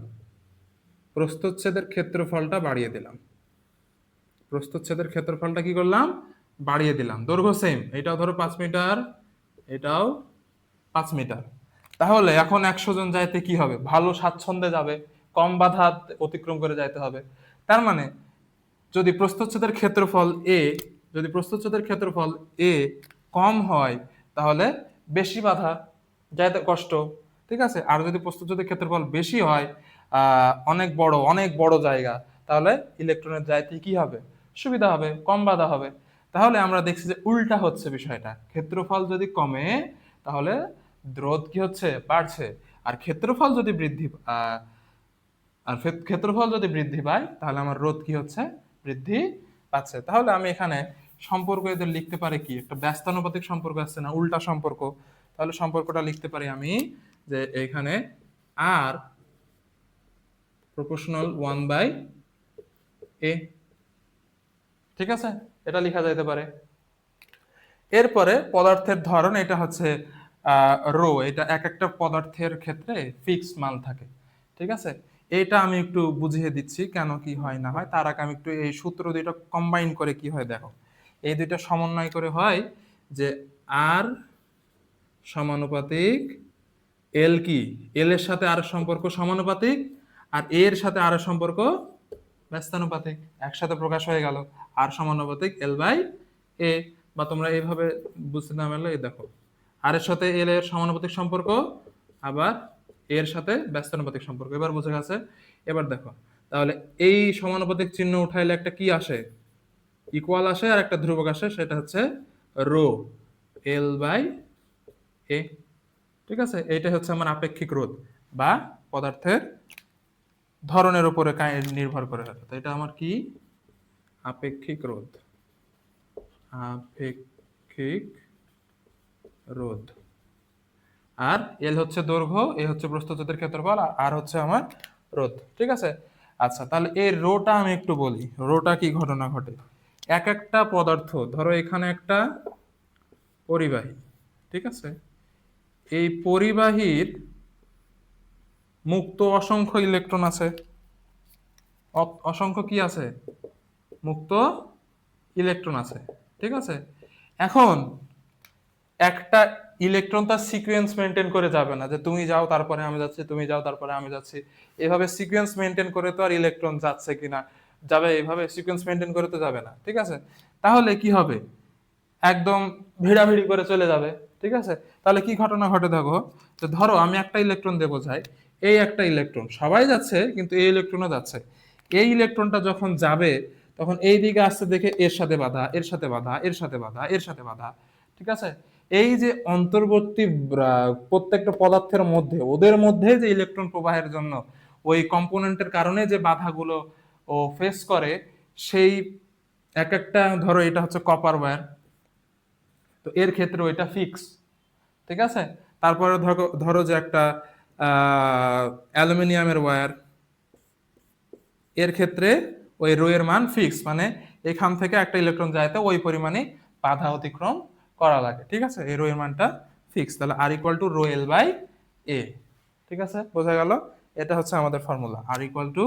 প্রস্থচ্ছেদের ক্ষেত্রফলটা বাড়িয়ে দিলাম। প্রস্থচ্ছেদের ক্ষেত্রফলটা কি করলাম, বাড়িয়ে দিলাম। দৈর্ঘ্য সেম, এটাও ধরো 5 মিটার, এটাও 5 মিটার। তাহলে এখন 100 জন যাইতে কি হবে, ভালো স্বাচ্ছন্দ্যে যাবে, কম বাধা অতিক্রম করে যাইতে হবে। তার মানে যদি প্রস্থচ্ছেদের ক্ষেত্রফল এ, যদি প্রস্থচ্ছেদের ক্ষেত্রফল এ কম হয়, তাহলে বেশি বাধা, যাইতে কষ্ট। ঠিক আছে? আর যদি প্রস্থচ্ছেদের ক্ষেত্রফল বেশি হয়, অনেক বড় জায়গা, তাহলে ইলেকট্রনের যাইতে কি হবে, সুবিধা হবে, কম বাধা হবে। তাহলে আমরা দেখছি যে উল্টা হচ্ছে বিষয়টা, ক্ষেত্রফল যদি কমে তাহলে রোধ কি হচ্ছে, বাড়ছে। আর ক্ষেত্রফল যদি ক্ষেত্রফল যদি বৃদ্ধি পায়, তাহলে আমার রোধ কি হচ্ছে, বৃদ্ধি পাচ্ছে। তাহলে আমি এখানে সম্পর্ক এদের লিখতে পারি কি, একটা ব্যস্তানুপাতিক সম্পর্ক আসছে না, উল্টা সম্পর্ক। তাহলে সম্পর্কটা লিখতে পারি আমি, যে এখানে আর প্রপোর্শনাল 1/a। ঠিক আছে? এটা লেখা যাইতে পারে। এরপরে পদার্থের ধরন, এটা হচ্ছে রো, এটা এক একটা পদার্থের ক্ষেত্রে ফিক্সড মান থাকে। ঠিক আছে? এটা আমি একটু বুঝিয়ে দিচ্ছি কেন কি হয় না হয়, তার আগে আমি একটু এই সূত্র দুইটা কম্বাইন করে কি হয় দেখো। এই দুইটা সমন্বয় করে হয় যে আর সমানুপাতিক এল, কি এল এর সাথে আর সম্পর্ক সমানুপাতিক, আর এ এর সাথে আর সম্পর্ক ব্যস্তানুপাতিক, একসাথে প্রকাশ হয়ে গেল, আর সমানুপাতিক L/A। বা তোমরা এইভাবে বুঝতে না পারলে এই দেখো, আর এর সাথে এল এর সমানুপাতিক সম্পর্ক, আবার এর সাথে ব্যস্তানুপাতিক সম্পর্ক। এবার বুঝে গেছে? এবার দেখো, তাহলে এই সমানুপাতিক চিহ্ন উঠাইলে একটা কি আসে, ইকুয়াল আসে, আর একটা ধ্রুবক আসে, সেটা হচ্ছে রো, L/A। ঠিক আছে? এইটাই হচ্ছে আমার আপেক্ষিক রোধ, বা পদার্থের ধরনের উপরে নির্ভর করে হয়। তো এটা আমার কি, আপেক্ষিক রোধ, আপেক্ষিক রোধ। আর এল হচ্ছে দৈর্ঘ্য, এ হচ্ছে প্রস্থচ্ছেদের ক্ষেত্রফল, আর হচ্ছে আমার রোধ। ঠিক আছে? আচ্ছা, তাহলে এই রোটা আমি একটু বলি, রোটা কি ঘটনা ঘটে। এক একটা পদার্থ, ধরো এখানে একটা পরিবাহী, ঠিক আছে, এই পরিবাহীর মুক্ত অসংখ্য ইলেকট্রন আছে, অসংখ্য কি আছে, মুক্ত ইলেকট্রন আছে। ঠিক আছে? এখন একটা ইলেকট্রন তার সিকোয়েন্স মেনটেন করে যাবে না, যে তুমি যাও তারপরে আমি যাচ্ছি, তুমি যাও তারপরে আমি যাচ্ছি। এভাবে সিকোয়েন্স মেনটেন করে তো আর ইলেকট্রন যাচ্ছে কিনা, যাবে, এইভাবে সিকোয়েন্স মেনটেন করে তো যাবে না। ঠিক আছে? তাহলে কি হবে, একদম ভিড়াভিড়ি করে চলে যাবে। ঠিক আছে? তাহলে কি ঘটনা ঘটে দেখো, যে ধরো আমি একটা ইলেকট্রন দেবো বোঝাই, এই একটা ইলেকট্রন, সবাই যাচ্ছে কিন্তু এই ইলেকট্রনও যাচ্ছে। এই ইলেকট্রনটা যখন যাবে, তখন এই দিকে আসতে দেখে এর সাথে বাধা, এর সাথে বাধা, এর সাথে বাধা, এর সাথে বাধা। ঠিক আছে? এই যে অন্তর্বর্তী প্রত্যেকটা পদার্থের মধ্যে, ওদের মধ্যে যে ইলেকট্রন প্রবাহের জন্য ওই কম্পোনেন্টের কারণে যে বাধাগুলো ও ফেস করে, সেই এক একটা, ধরো এটা হচ্ছে কপার ওয়্যার, তো এর ক্ষেত্রে ওইটা ফিক্স। ঠিক আছে? তারপরে ধরো ধরো যে একটা অ্যালুমিনিয়ামের ওয়্যার, এর ক্ষেত্রে ওই রো এর মান ফিক্স, মানে এখান থেকে একটা ইলেকট্রন যাইতে ওই পরিমাণে বাধা অতিক্রম করা লাগে, ঠিক আছে, এই রো এর মানটা ফিক্স। তাহলে R equal to rho L by A, ঠিক আছে, বোঝা গেল? এটা হচ্ছে আমাদের formula, R equal to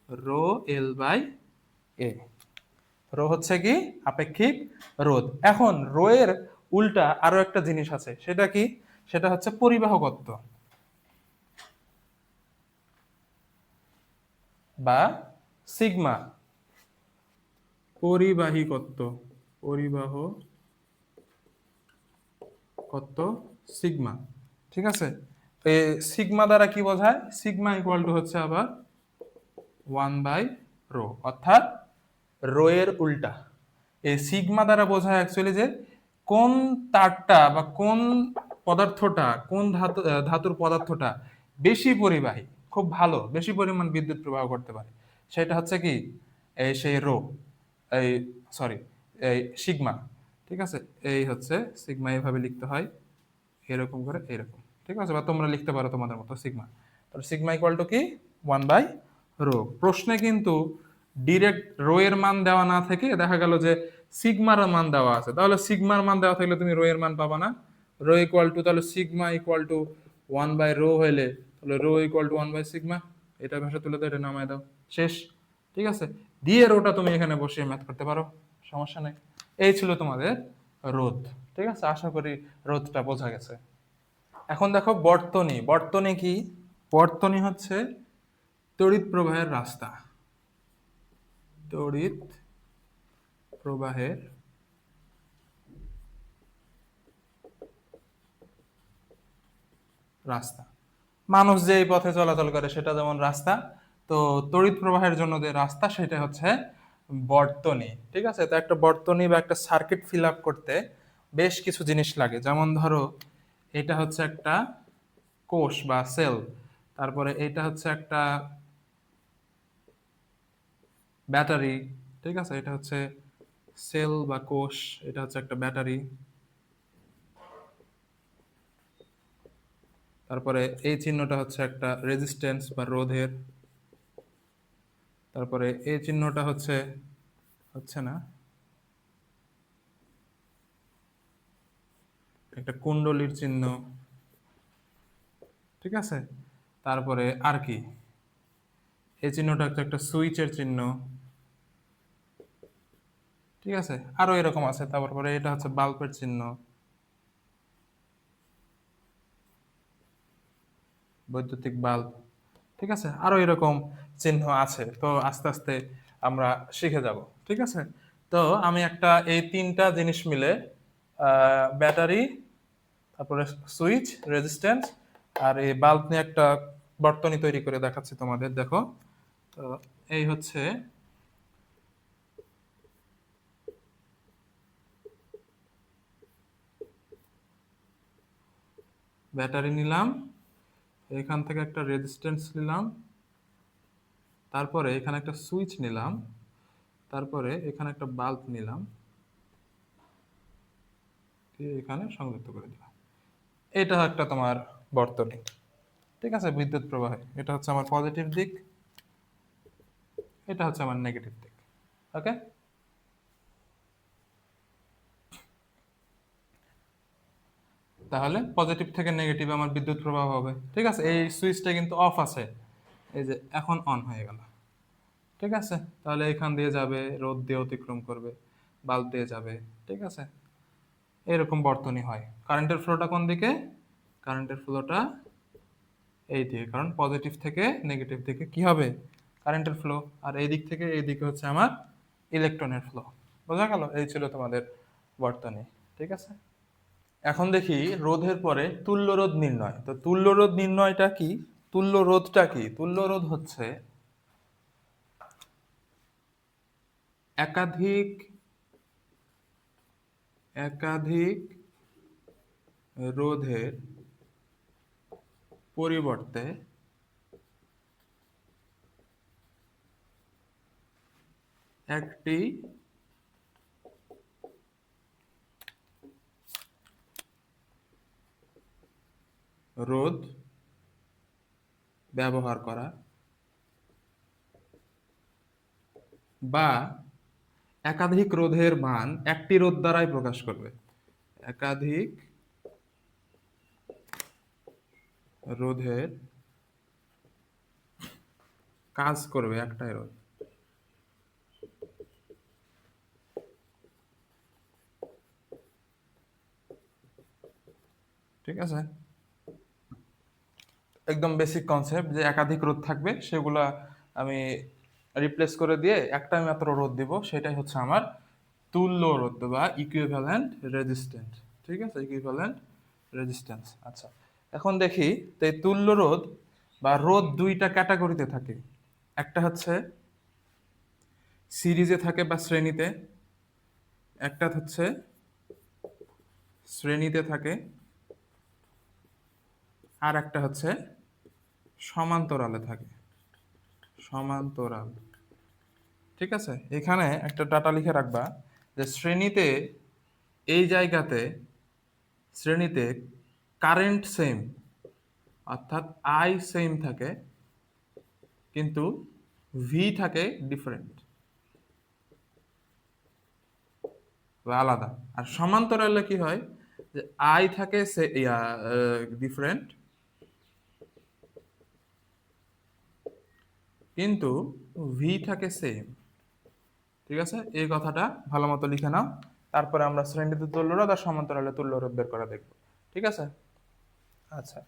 rho L by A. Rho হচ্ছে কি আপেক্ষিক রোধ। এখন রো এর উল্টা আরো একটা জিনিস আছে, সেটা কি? সেটা হচ্ছে পরিবাহকত্ব বা সিগমা, পরিবাহিকত্ব, পরিবাহকত্ব সিগমা, ঠিক আছে। এই সিগমা দ্বারা কি বোঝায়? সিগমা ইকুয়াল টু হচ্ছে আবার 1 বাই রো, অর্থাৎ রো এর উল্টা। এই সিগমা দ্বারা বোঝায় অ্যাকচুয়ালি যে কোন তারটা বা কোন পদার্থটা, কোন ধাতুর পদার্থটা বেশি পরিবাহী, খুব ভালো, বেশি পরিমাণ বিদ্যুৎ প্রবাহ করতে পারে, সেটা হচ্ছে কি এই সেই রো, এই সরি এই সিগমা, ঠিক আছে। এই হচ্ছে সিগমা, এইভাবে লিখতে হয়, এরকম করে এরকম, ঠিক আছে, বা তোমরা লিখতে পারো তোমাদের মতো সিগমা। তাহলে সিগমা ইকুয়াল টু কি 1/রো। প্রশ্নে কিন্তু ডিরেক্ট রো এর মান দেওয়া না থেকে দেখা গেল যে সিগমার মান দেওয়া আছে, তাহলে সিগমার মান দেওয়া থাকলে তুমি রো এর মান পাবা না। রো ইকুয়াল টু, তাহলে সিগমা ইকুয়াল টু 1/রো হইলে তাহলে রো ইকুয়াল টু 1/সিগমা, এটা ভাষা তুলে দাও, এটা নামায় দাও, শেষ, ঠিক আছে। দিয়ে রোটা তুমি এখানে বসিয়ে ম্যাথ করতে পারো, সমস্যা নেই। এই ছিল তোমাদের রোধ, ঠিক আছে, আশা করি রোধটা বোঝা গেছে। এখন দেখো বর্তনী। বর্তনী কি? বর্তনী হচ্ছে তড়িৎ প্রবাহের রাস্তা, তড়িৎ প্রবাহের রাস্তা। মানুষ যে এই পথে চলাচল করে সেটা যেমন রাস্তা, তো তড়িৎ প্রবাহের জন্য যে রাস্তা সেটা হচ্ছে বর্তনী, ঠিক আছে। তো একটা বর্তনী বা একটা সার্কিট ফিল আপ করতে বেশ কিছু জিনিস লাগে, যেমন ধরো এটা হচ্ছে একটা কোষ বা সেল, তারপরে এটা হচ্ছে একটা ব্যাটারি, ঠিক আছে, এটা হচ্ছে সেল বা কোষ, এটা হচ্ছে একটা ব্যাটারি, তারপরে এই চিহ্নটা হচ্ছে একটা রেজিস্ট্যান্স বা রোধের, তারপরে এই চিহ্নটা হচ্ছে, হচ্ছে না, একটা কুণ্ডলীর চিহ্ন, ঠিক আছে। তারপরে আর কি, এই চিহ্নটা হচ্ছে একটা সুইচের চিহ্ন, ঠিক আছে, আরো এরকম আছে। তারপরে এটা হচ্ছে বাল্বের চিহ্ন, বৈদ্যুতিক বাল্ব, ঠিক আছে, আরো এরকম চিহ্ন আছে। তো আস্তে আস্তে আমরা শিখে যাব, ঠিক আছে। তো আমি একটা এই তিনটা জিনিস মিলে ব্যাটারি, তারপরে সুইচ, রেজিস্ট্যান্স আর এই বাল্ব নিয়ে একটা বর্তনী তৈরি করে দেখাচ্ছি তোমাদের, দেখো। তো এই হচ্ছে ব্যাটারি নিলাম, এখান থেকে একটা রেজিস্ট্যান্স নিলাম, তারপরে এখানে একটা সুইচ নিলাম, তারপরে এখানে একটা বাল্ব নিলাম, দিয়ে এখানে সংযুক্ত করে দিলাম। এটা একটা তোমার বর্তনী, ঠিক আছে, বিদ্যুৎ প্রবাহে। এটা হচ্ছে আমার পজিটিভ দিক, এটা হচ্ছে আমার নেগেটিভ দিক, ওকে। তাহলে পজিটিভ থেকে নেগেটিভ আমার বিদ্যুৎ প্রবাহ হবে, ঠিক আছে। এই সুইচটা কিন্তু অফ আছে, এই যে এখন অন হয়ে গেল, ঠিক আছে। তাহলে এখান দিয়ে যাবে, রোদ দিয়ে অতিক্রম করবে, বাল্ব দিয়ে যাবে, ঠিক আছে। এরকম বর্তনী হয়। কারেন্টের ফ্লোটা কোন দিকে? কারেন্টের ফ্লোটা এই দিকে, কারণ পজিটিভ থেকে নেগেটিভ দিকে কি হবে? কারেন্টের ফ্লো। আর এই দিক থেকে এই দিকে হচ্ছে আমার ইলেকট্রনের ফ্লো। বোঝা গেল? এই ছিল তোমাদের বর্তনী, ঠিক আছে। এখন দেখি রোধের পরে তুল্য রোধ নির্ণয়। তো তুল্য রোধ নির্ণয়টা কি? তুল্য রোধটা কি? তুল্য রোধ হচ্ছে একাধিক একাধিক রোধের পরিবর্তে একটি রোধ ব্যবহার করা বা একাধিক রোধের মান একটি রোধ দ্বারাই প্রকাশ করবে। একাধিক রোধের কাজ করবে একটাই রোধ। ঠিক আছে, একদম বেসিক কনসেপ্ট যে একাধিক রোধ থাকবে, সেগুলা আমি রিপ্লেস করে দিয়ে একটাই মাত্র রোধ দিব, সেটাই হচ্ছে আমার তুল্য রোধ বা ইকুইভ্যালেন্ট রেজিস্ট্যান্স। ঠিক আছে, ইকুইভ্যালেন্ট রেজিস্ট্যান্স। আচ্ছা, এখন দেখি তো এই তুল্য রোধ বা রোধ দুইটা ক্যাটাগরিতে থাকে। একটা হচ্ছে সিরিজে থাকে বা শ্রেণীতে, একটা হচ্ছে শ্রেণীতে থাকে, আর একটা হচ্ছে সমান্তরালে থাকে। সমান্তরাল। ঠিক আছে, এখানে একটা ডাটা লিখে রাখবা যে শ্রেণীতে, এই জায়গাতে শ্রেণীতে কারেন্ট সেম, অর্থাৎ আই সেম থাকে, কিন্তু ভি থাকে ডিফারেন্ট বা আলাদা। আর সমান্তরালে কি হয়, যে আই থাকে ডিফারেন্ট, কিন্তু ভি থাকে সেম। ঠিক আছে, এই কথাটা ভালো মতো লিখে নাও, তারপরে আমরা শ্রেণীতে তুল্যরোধ আর সমান্তরালে তুল্যরোধ বের করা দেখবো। ঠিক আছে, আচ্ছা,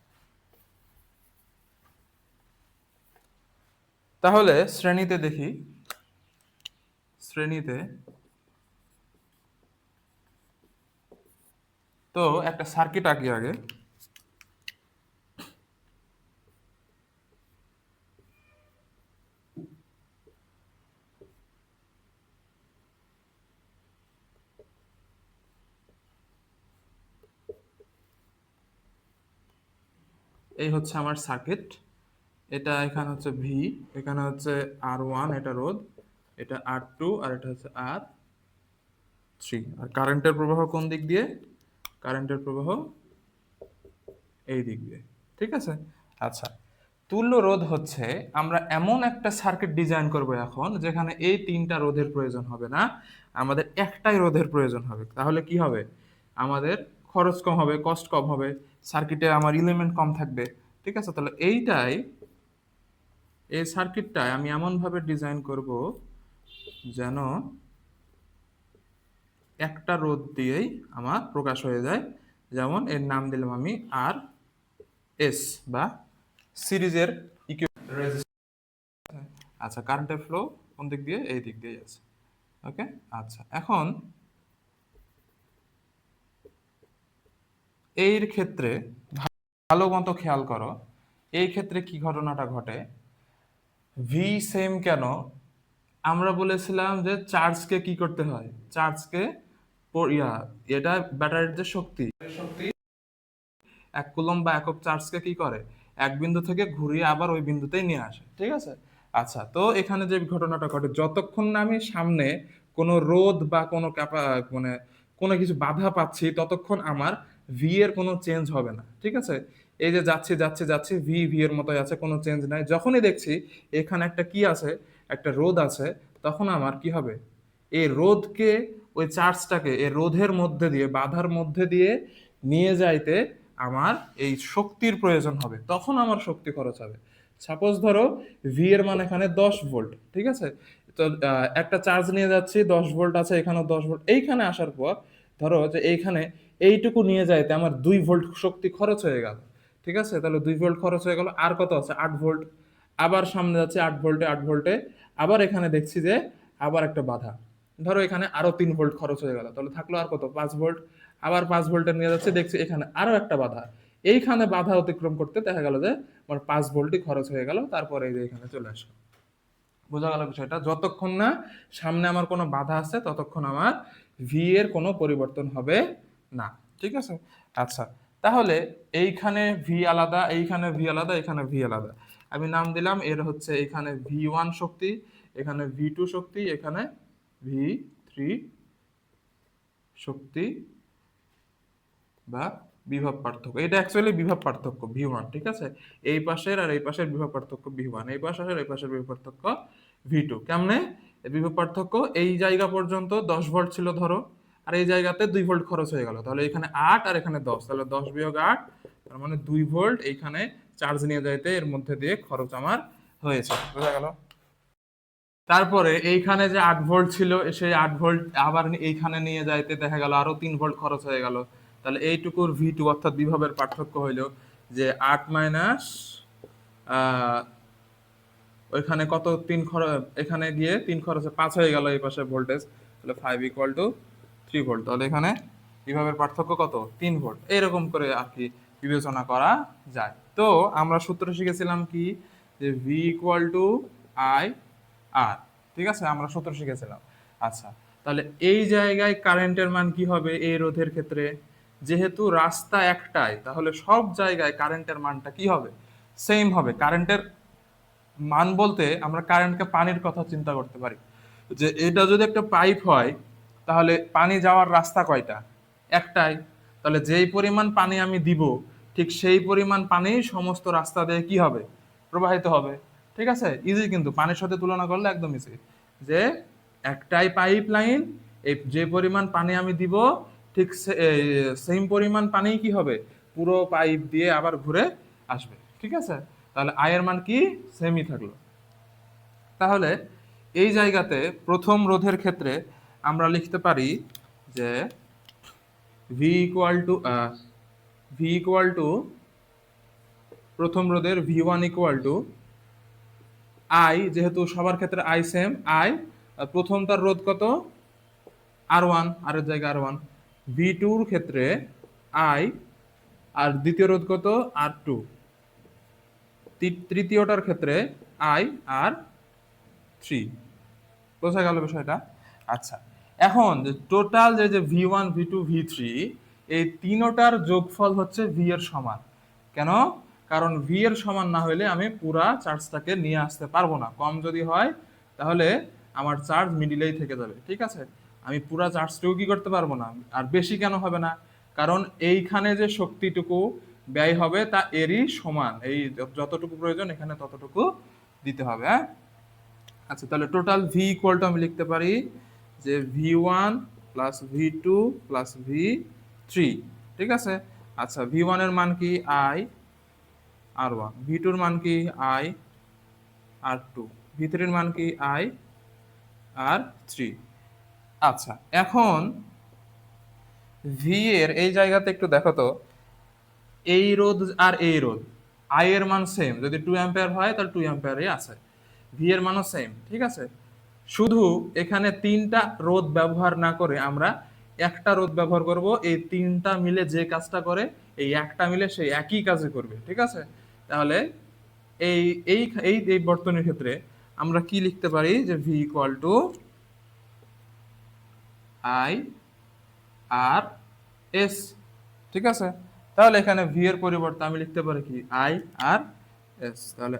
তাহলে শ্রেণীতে দেখি। শ্রেণীতে তো একটা সার্কিট আঁকি আগে। এই হচ্ছে আমার সার্কিট, এটা এখানে হচ্ছে ভি, এখানে হচ্ছে R1 এটা রোধ, এটা R2, আর এটা হচ্ছে R3। আর কারেন্টের প্রবাহ কোন দিক দিয়ে? কারেন্টের প্রবাহ এই দিক দিয়ে। ঠিক আছে, আচ্ছা, তুল্য রোধ হচ্ছে আমরা এমন একটা সার্কিট ডিজাইন করব এখন, যেখানে এই তিনটা রোধের প্রয়োজন হবে না, আমাদের একটাই রোধের প্রয়োজন হবে। তাহলে কি হবে? আমাদের খরচ কম হবে, কস্ট কম হবে, সার্কিটে আমার এলিমেন্ট কম থাকবে। ঠিক আছে, তাহলে এই সার্কিটটাই আমি এমন ভাবে ডিজাইন করব যেন একটা রোধ দিয়েই আমার প্রকাশ হয়ে যায়। যেমন এর নাম দিলাম আমি আর এস বা সিরিজের ইকুইভ্যালেন্ট। আচ্ছা, কারেন্টের ফ্লো কোন দিক দিয়ে? এই দিক দিয়ে আছে। ওকে, আচ্ছা, এখন এর ক্ষেত্রে ভালো মতো খেয়াল করো, এই ক্ষেত্রে কি ঘটনাটা ঘটে। ভি সেম কেন? আমরা বলেছিলাম যে চার্জকে কি করতে হয়, চার্জকে এটা ব্যাটারির যে শক্তি, শক্তি এক কুলম্ব বা একক চার্জকে কি করে, এক বিন্দু থেকে ঘুরিয়ে আবার ওই বিন্দুতেই নিয়ে আসে। ঠিক আছে, আচ্ছা, তো এখানে যে ঘটনাটা ঘটে, যতক্ষণ না আমি সামনে কোনো রোধ বা কোনো মানে কোনো কিছু বাধা পাচ্ছি, ততক্ষণ আমার ভি এর কোনো চেঞ্জ হবে না। ঠিক আছে, এই যে যাচ্ছি যাচ্ছি যাচ্ছি, ভি ভি এর মতোই আছে, কোনো চেঞ্জ নাই। যখনই দেখছি এখানে একটা কি আছে, একটা রোধ আছে, তখন আমার কি হবে, এই রোধকে, ওই চার্জটাকে এই রোধের মধ্যে দিয়ে, বাধার মধ্যে দিয়ে নিয়ে যাইতে আমার এই শক্তির প্রয়োজন হবে, তখন আমার শক্তি খরচ হবে। সাপোজ ধরো ভি এর মান এখানে 10 ভোল্ট। ঠিক আছে, তো একটা চার্জ নিয়ে যাচ্ছি, 10 ভোল্ট আছে, এখানেও 10 ভোল্ট। এইখানে আসার পর ধরো যে এইখানে এইটুকু নিয়ে যাইতে আমার 2 ভোল্ট শক্তি খরচ হয়ে গেল। ঠিক আছে, তাহলে 2 ভোল্ট খরচ হয়ে গেল, আর কত আছে? 8 ভোল্ট। আবার সামনে যাচ্ছে 8 ভোল্টে, 8 ভোল্টে, আবার এখানে দেখছি যে আবার একটা বাধা, ধরো এখানে আরো 3 ভোল্ট খরচ হয়ে গেল, তাহলে থাকলো আর কত? 5 ভোল্ট। আবার 5 ভোল্টে নিয়ে যাচ্ছে, দেখছি এখানে আরো একটা বাধা, এইখানে বাধা অতিক্রম করতে দেখা গেল যে আমার 5 ভোল্টই খরচ হয়ে গেল, তারপরে এই যে এখানে চলে আসলো। বোঝা গেল বিষয়টা? যতক্ষণ না সামনে আমার কোনো বাধা আছে, ততক্ষণ আমার ভি এর কোনো পরিবর্তন হবে না। ঠিক আছে, আচ্ছা, তাহলে এইখানে ভি আলাদা, এইখানে ভি আলাদা, এখানে ভি আলাদা। আমি নাম দিলাম এর হচ্ছে এখানে V1 শক্তি, এখানে V2 শক্তি, এখানে V3 শক্তি বা বিভব পার্থক্য। এটা অ্যাকচুয়ালি বিভব পার্থক্য V1। ঠিক আছে, এই পাশের আর এই পাশের বিভব পার্থক্য V1, এই পাশের আর এই পাশের বিভব পার্থক্য V2। কেমনে? বিভব পার্থক্য এই জায়গা পর্যন্ত 10 ভোল্ট ছিল ধরো, আর এই জায়গাতে 2 ভোল্ট খরচ হয়ে গেল, তাহলে এখানে 8 আর এখানে 10, তাহলে 10 - 8, তার মানে 2 ভোল্ট এইখানে চার্জ নিয়ে যাইতে এর মধ্যে দিয়ে খরচ আমার হয়েছে। বোঝা গেল? তারপরে এইখানে যে 8 ভোল্ট ছিল, সেই 8 ভোল্ট আবার এইখানে নিয়ে যাইতে দেখা গেল আরো 3 ভোল্ট খরচ হয়ে গেল, তাহলে এইটুকুর ভি2 অর্থাৎ বিভবের পার্থক্য হইল যে 8 মাইনাস ওইখানে কত, 3 খরচ, এখানে গিয়ে 3 খরচে 5 হয়ে গেল এই পাশে ভোল্টেজ, তাহলে 5 = 3 ভোল্ট, তাহলে এখানে বিভবের পার্থক্য কত, 3 ভোল্ট। এইরকম করে আর কি বিবেচনা করা যায়। তো আমরা সূত্র শিখেছিলাম কি, যে V = I/R, ঠিক আছে, আমরা সূত্র শিখেছিলাম। আচ্ছা, তাহলে এই জায়গায় কারেন্টের মান কি হবে এই রোধের ক্ষেত্রে, যেহেতু রাস্তা একটাই, তাহলে সব জায়গায় কারেন্টের মানটা কি হবে, সেম হবে। কারেন্টের মান বলতে আমরা কারেন্টকে পানির কথা চিন্তা করতে পারি, যে এটা যদি একটা পাইপ হয়, তাহলে পানি যাওয়ার রাস্তা কয়টা, একটাই, তাহলে যেই পরিমাণ পানি আমি দিব, ঠিক সেই পরিমাণ পানি সমস্ত রাস্তা দিয়ে কি হবে, প্রবাহিত হবে। ঠিক আছে, ইজি, কিন্তু পানির সাথে তুলনা করলে একদম ইজি, যে একটাই পাইপ লাইন, এই যে পরিমাণ পানি আমি দিব, ঠিক সেম পরিমাণ পানি কি হবে, পুরো পাইপ দিয়ে আবার ঘুরে আসবে। ঠিক আছে, তাহলে আয়ের মান কি, সেমই থাকলো। তাহলে এই জায়গাতে প্রথম রোধের ক্ষেত্রে আমরা লিখতে পারি যে ভি ইকুয়াল টু প্রথম রোধের V1 = I, যেহেতু সবার ক্ষেত্রে আই সেম, আই, প্রথমটার রোধ কত, R1, আর এর জায়গায় R1, V2-র ক্ষেত্রে আই, আর দ্বিতীয় রোধ কত, R2, তৃতীয়টার ক্ষেত্রে আই আর 3। বোঝা গেল বিষয়টা? আচ্ছা, এখন যে টোটাল যে V1, V2, V3, এই তিনটার যোগফল হচ্ছে V এর সমান। কেন? কারণ V এর সমান না হলে আমি পুরা চার্জটাকে নিয়ে আসতে পারবো না। কম যদি হয় তাহলে আমার চার্জ মিডিলেই থেকে যাবে। ঠিক আছে, আমি পুরা চার্জটাও কি করতে পারবো না। আর বেশি কেন হবে না? কারণ এইখানে যে শক্তিটুকু ব্যয় হবে তা এরই সমান, এই যতটুকু প্রয়োজন এখানে ততটুকু দিতে হবে। হ্যাঁ, আচ্ছা, তাহলে টোটাল V = আমি লিখতে পারি যে V1 + V2 + V3। ঠিক আছে, আচ্ছা, V1 এর মান কি, I R1, V2 এর মান কি, I R2, V3 এর মান কি, I R3। আচ্ছা, এখন V এর এই জায়গাতে একটু দেখো তো, এই রোধ আর এই রোধ, আই এর মান সেম, যদি 2 অ্যাম্পিয়ার হয় তাহলে 2 অ্যাম্পিয়ারই আছে, ভি এর মানও সেম। ঠিক আছে, শুধু এখানে তিনটা রোধ ব্যবহার না করে আমরা একটা রোধ ব্যবহার করব, এই তিনটা মিলে যে কাজটা করে এই একটা মিলে সেই একই কাজে করবে। ঠিক আছে, তাহলে এই এই এই এই বর্তনীর ক্ষেত্রে আমরা কি লিখতে পারি, যে V = I/R/S। ঠিক আছে, তাহলে এখানে ভি এর পরিবর্তে আমি লিখতে পারি কি, I/R/S। তাহলে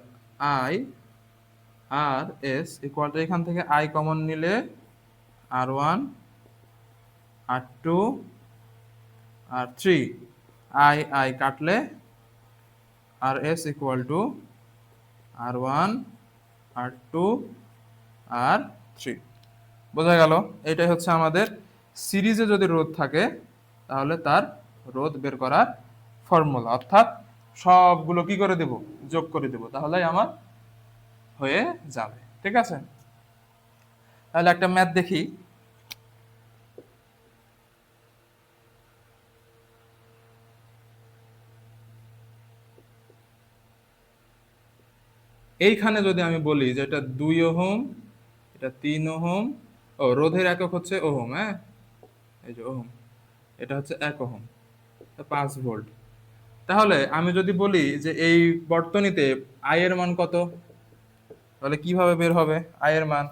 I/R/S = এখান থেকে I কমন নিলে R1, R2, R3, I কাটলে RS = R1, R2, R3। বোঝা গেল? এটাই হচ্ছে আমাদের সিরিজে যদি রোধ থাকে তাহলে তার রোধ বের করার ফর্মুলা, অর্থাৎ সবগুলো কি করে দেব, যোগ করে দেব, তাহলেই আমার হয়ে যাবে। ঠিক আছে, তাহলে একটা ম্যাথ দেখি। এইখানে যদি আমি বলি যে এটা 2 ওহম, এটা 3 ওহম, ও রোধের একক হচ্ছে ওহম, হ্যাঁ, এই যে ওহম, এটা হচ্ছে 1 ওহম, 5 ভোল্ট। তাহলে আমি যদি বলি যে এই বর্তনীতে আই এর মান কত, তাহলে কিভাবে বের হবে আই এর মান?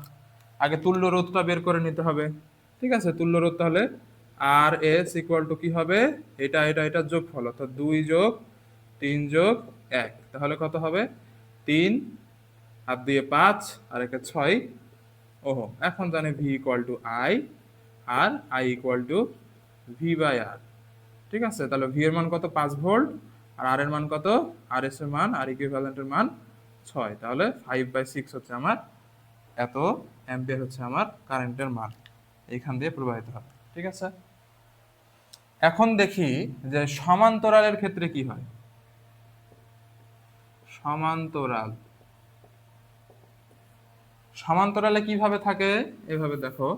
আগে তুল্য রোধটা বের করে নিতে হবে। ঠিক আছে, তুল্য রোধ তাহলে আর এস ইকুয়াল টু কি হবে, এটা যোগফল, অর্থাৎ 2 + 3 + 1, তাহলে কত হবে, 3 হাত দিয়ে 5 আর একে 6 ওহম। এখন জানি V equal to I, R I equal to V/R। ঠিক আছে, তাহলে ভি এর মান কত, 5 ভোল্ট, আর আর এর মান কত, আর এস এর মান, আর ইকুইভ্যালেন্টের মান 6, তাহলে 5/6 হচ্ছে আমার এত অ্যাম্পিয়ার হচ্ছে আমার কারেন্টের মান, এইখান দিয়ে প্রবাহিত হবে। ঠিক আছে, এখন দেখি যে সমান্তরালের ক্ষেত্রে কি হয়। সমান্তরাল, সমান্তরালে কিভাবে থাকে, এভাবে দেখো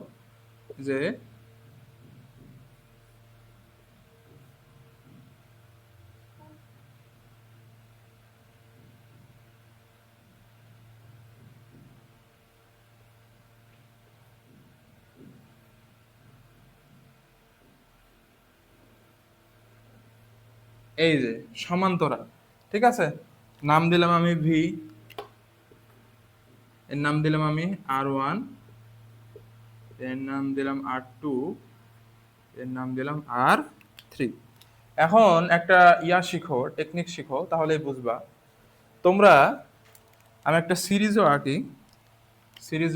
যে এই যে সমান্তরাল, ঠিক আছে, নাম দিলাম আমি ভি, এর নাম দিলাম আমি R1, এর নাম দিলাম R2, এর নাম দিলাম R3। এখন একটা শিখো, টেকনিক শিখো, তাহলেই বুঝবা। তোমরা, আমি একটা সিরিজও আঁকি, সিরিজ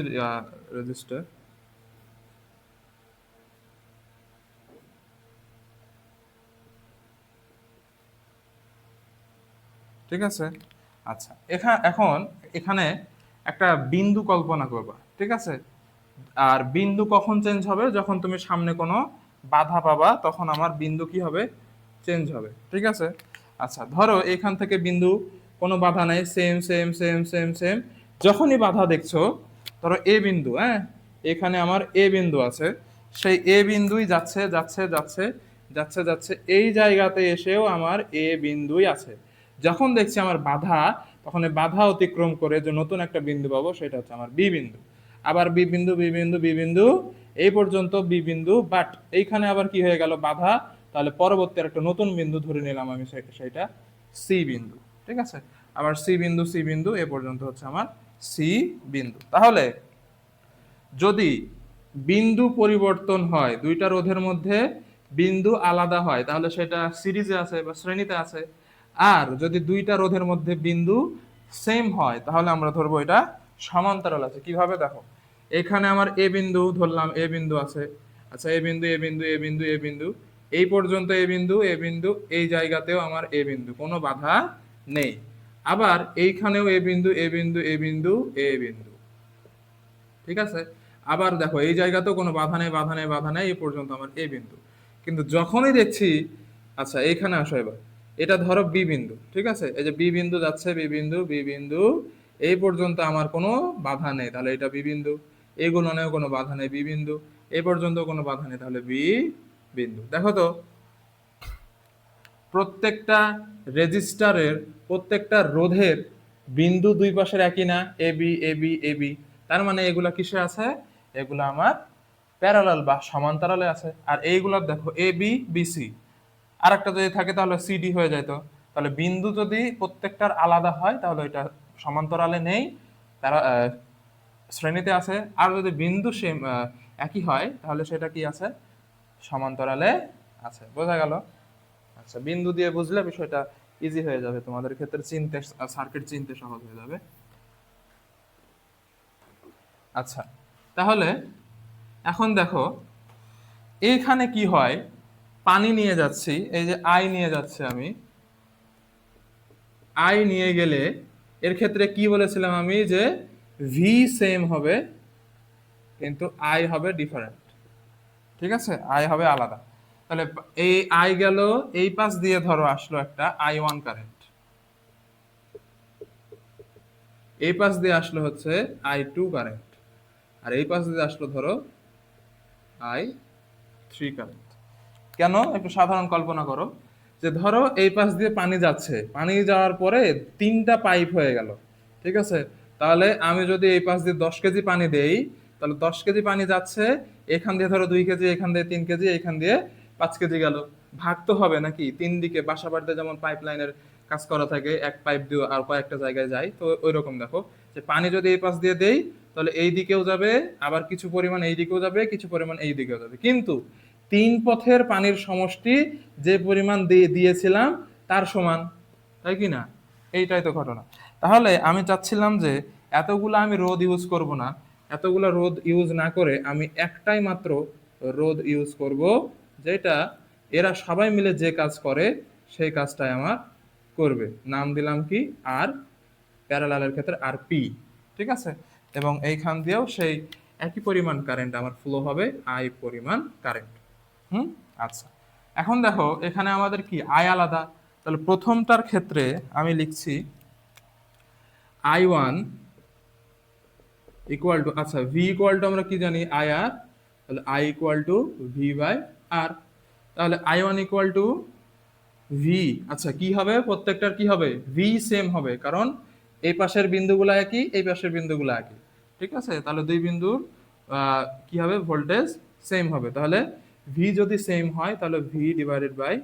রেজিস্টার। ঠিক আছে, আচ্ছা, এখন এখানে একটা বিন্দু কল্পনা করবা। ঠিক আছে, আর বিন্দু কখন চেঞ্জ হবে, যখন তুমি সামনে কোনো বাধা পাবা, তখন আমার বিন্দু কি হবে, চেঞ্জ হবে। ঠিক আছে, আচ্ছা, ধরো এখান থেকে বিন্দু কোনো বাধা নেই, same same same same same, যখনই বাধা দেখছো, ধরো এ বিন্দু, হ্যাঁ, এখানে আমার এ বিন্দু আছে, সেই এ বিন্দুই যাচ্ছে যাচ্ছে যাচ্ছে যাচ্ছে যাচ্ছে, এই জায়গাতে এসেও আমার এ বিন্দুই আছে। যখন দেখছি আমার বাধা, তখন এই বাধা অতিক্রম করে যে নতুন একটা বিন্দু পাবো, সেটা হচ্ছে আমার বি বিন্দু। আবার বি বিন্দু বি বিন্দু বি বিন্দু, এই পর্যন্ত বি বিন্দু, বাট এইখানে আবার কি হয়ে গেল, বাধা, তাহলে পরবর্তী একটা নতুন বিন্দু ধরে নিলাম আমি, সেটা সি বিন্দু। ঠিক আছে, আবার সি বিন্দু সি বিন্দু, এ পর্যন্ত হচ্ছে আমার সি বিন্দু। তাহলে যদি বিন্দু পরিবর্তন হয়, দুইটা রোধের মধ্যে বিন্দু আলাদা হয়, তাহলে সেটা সিরিজে আছে বা শ্রেণীতে আছে। আর যদি দুইটা রোধের মধ্যে বিন্দু সেম হয়, তাহলে আমরা ধরবো এটা সমান্তরাল আছে। কিভাবে, দেখো, এখানে আমার এ বিন্দু ধরলাম, এ বিন্দু আছে, আচ্ছা, এ বিন্দু এ বিন্দু এ বিন্দু এ বিন্দু, এই পর্যন্ত এ বিন্দু এ বিন্দু, এই জায়গাতেও আমার এ বিন্দু, কোনো বাধা নেই। আবার এইখানেও এ বিন্দু এ বিন্দু এ বিন্দু এ বিন্দু। ঠিক আছে, আবার দেখো এই জায়গাতেও কোনো বাধা নেই বাধা নেই বাধা নেই, এই পর্যন্ত আমার এ বিন্দু। কিন্তু যখনই দেখছি, আচ্ছা এইখানে আসো এবার, এটা ধরো বি বিন্দু। ঠিক আছে, এই যে বি বিন্দু যাচ্ছে, বি বিন্দু বি বিন্দু, এই পর্যন্ত আমার কোনো বাধা নেই, তাহলে এটা বি বিন্দু। এইগুলো নেও কোনো বাধা নেই, বি বিন্দু। এই পর্যন্ত কোনো বাধা নেই, তাহলে বি বিন্দু। দেখো তো, প্রত্যেকটা রেজিস্টারের, প্রত্যেকটা রোধের বিন্দু দুই পাশের একই না, A B A B A B, তার মানে এগুলা কিসে আছে, এগুলো আমার প্যারালাল বা সমান্তরালে আছে। আর এইগুলার দেখো এ বি বি সি, আর একটা যদি থাকে তাহলে সিডি হয়ে যেত। তাহলে বিন্দু যদি প্রত্যেকটার আলাদা হয়, তাহলে এটা সমান্তরালে নেই, তারা শ্রেণীতে আছে। আর যদি বিন্দু সেম একই হয়, তাহলে সেটা কি আছে, সমান্তরালে আছে। বোঝা গেল? আচ্ছা, বিন্দু দিয়ে বুঝলে বিষয়টা ইজি হয়ে যাবে, তোমাদের ক্ষেত্রে চিনতে, সার্কিট চিনতে সহজ হয়ে যাবে। আচ্ছা, তাহলে এখন দেখো এইখানে কি হয়, পানি নিয়ে যাচ্ছি, এই যে আই নিয়ে যাচ্ছে আমি, আই নিয়ে গেলে এর ক্ষেত্রে কি বলেছিলাম আমি, যে ভি সেম হবে, কিন্তু আই হবে ডিফারেন্ট। ঠিক আছে, আই হবে আলাদা। তাহলে এই আই গেল, এই পাশ দিয়ে ধরো আসলো একটা I1 কারেন্ট, এই পাশ দিয়ে আসলো হচ্ছে I2 কারেন্ট, আর এই পাশ দিয়ে আসলো ধরো I3 কারেন্ট। কেন, একটু সাধারণ কল্পনা করো, যে ধরো এই পাশ দিয়ে পানি যাচ্ছে, পানি যাওয়ার পরে তিনটা পাইপ হয়ে গেল। ঠিক আছে, তাহলে আমি যদি এই পাশ দিয়ে 10 কেজি পানি দেই, তাহলে 10 কেজি পানি যাচ্ছে, এখান দিয়ে ধরো 2 কেজি, এখান দিয়ে 3 কেজি, এখান দিয়ে 5 কেজি গেল। ভাগ তো হবে নাকি, তিন দিকে, বাসা বাড়িতে যেমন পাইপ লাইনের কাজ করা থাকে, এক পাইপ দিয়ে আর কয়েকটা জায়গায় যায়, তো ওই রকম দেখো, যে পানি যদি এই পাশ দিয়ে দেই, তাহলে এই দিকেও যাবে, আবার কিছু পরিমাণ এই দিকেও যাবে, কিছু পরিমাণ এই দিকেও যাবে। কিন্তু তিন পথের পানির সমষ্টি যে পরিমাণ দিয়েছিলাম তার সমান, তাই কি না? এইটাই তো ঘটনা। তাহলে আমি চাচ্ছিলাম যে এতগুলা আমি রোদ ইউজ করব না, এতগুলা রোদ ইউজ না করে আমি একটাই মাত্র রোদ ইউজ করব, যেটা এরা সবাই মিলে যে কাজ করে সেই কাজটাই আমার করবে। নাম দিলাম কি, আর প্যারালালের ক্ষেত্রে আর পি। ঠিক আছে, এবং এইখান দিয়েও সেই একই পরিমাণ কারেন্ট আমার ফ্লো হবে, আই পরিমাণ কারেন্ট। আচ্ছা, এখন দেখো এখানে আমাদের কি আই আলাদা, তাহলে প্রথমটার ক্ষেত্রে আমি লিখছি I1 ইকুয়াল টু, আচ্ছা ভি ইকুয়াল টু আমরা কি জানি আই আর, তাহলে I equal to V by R. তাহলে I1 ইকুয়াল টু ভি, আচ্ছা কি হবে প্রত্যেকটার কি হবে, ভি সেম হবে, কারণ এই পাশের বিন্দুগুলো একই, এই পাশের বিন্দুগুলো একই। ঠিক আছে, তাহলে দুই বিন্দুর কি হবে ভোল্টেজ সেম হবে। তাহলে ভি যদি সেম হয় তাহলে V divided by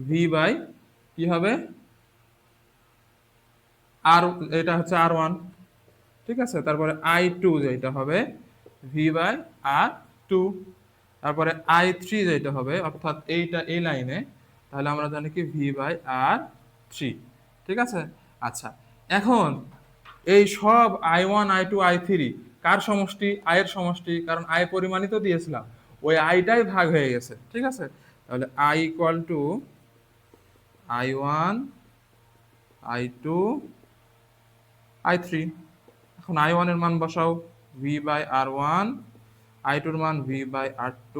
V by কি হবে আর, এটা হচ্ছে R1। ঠিক আছে, তারপরে I2 যেটা হবে ভি বাই R2। তারপরে I3 যেটা হবে অর্থাৎ এইটা এই লাইনে, তাহলে আমরা জানি কি ভি বাই R3। ঠিক আছে, আচ্ছা এখন এই সব I1 I2 I3 কার সমষ্টি, আই এর সমষ্টি, কারণ আই পরিমাণই তো দিয়েছিলাম, ওই আইটাই ভাগ হয়ে গেছে। ঠিক আছে, তাহলে I equal two I1 I2 I3। এখন I1 এর মান বসাও ভি বাই R1, I2 এর মান ভি বাই R2,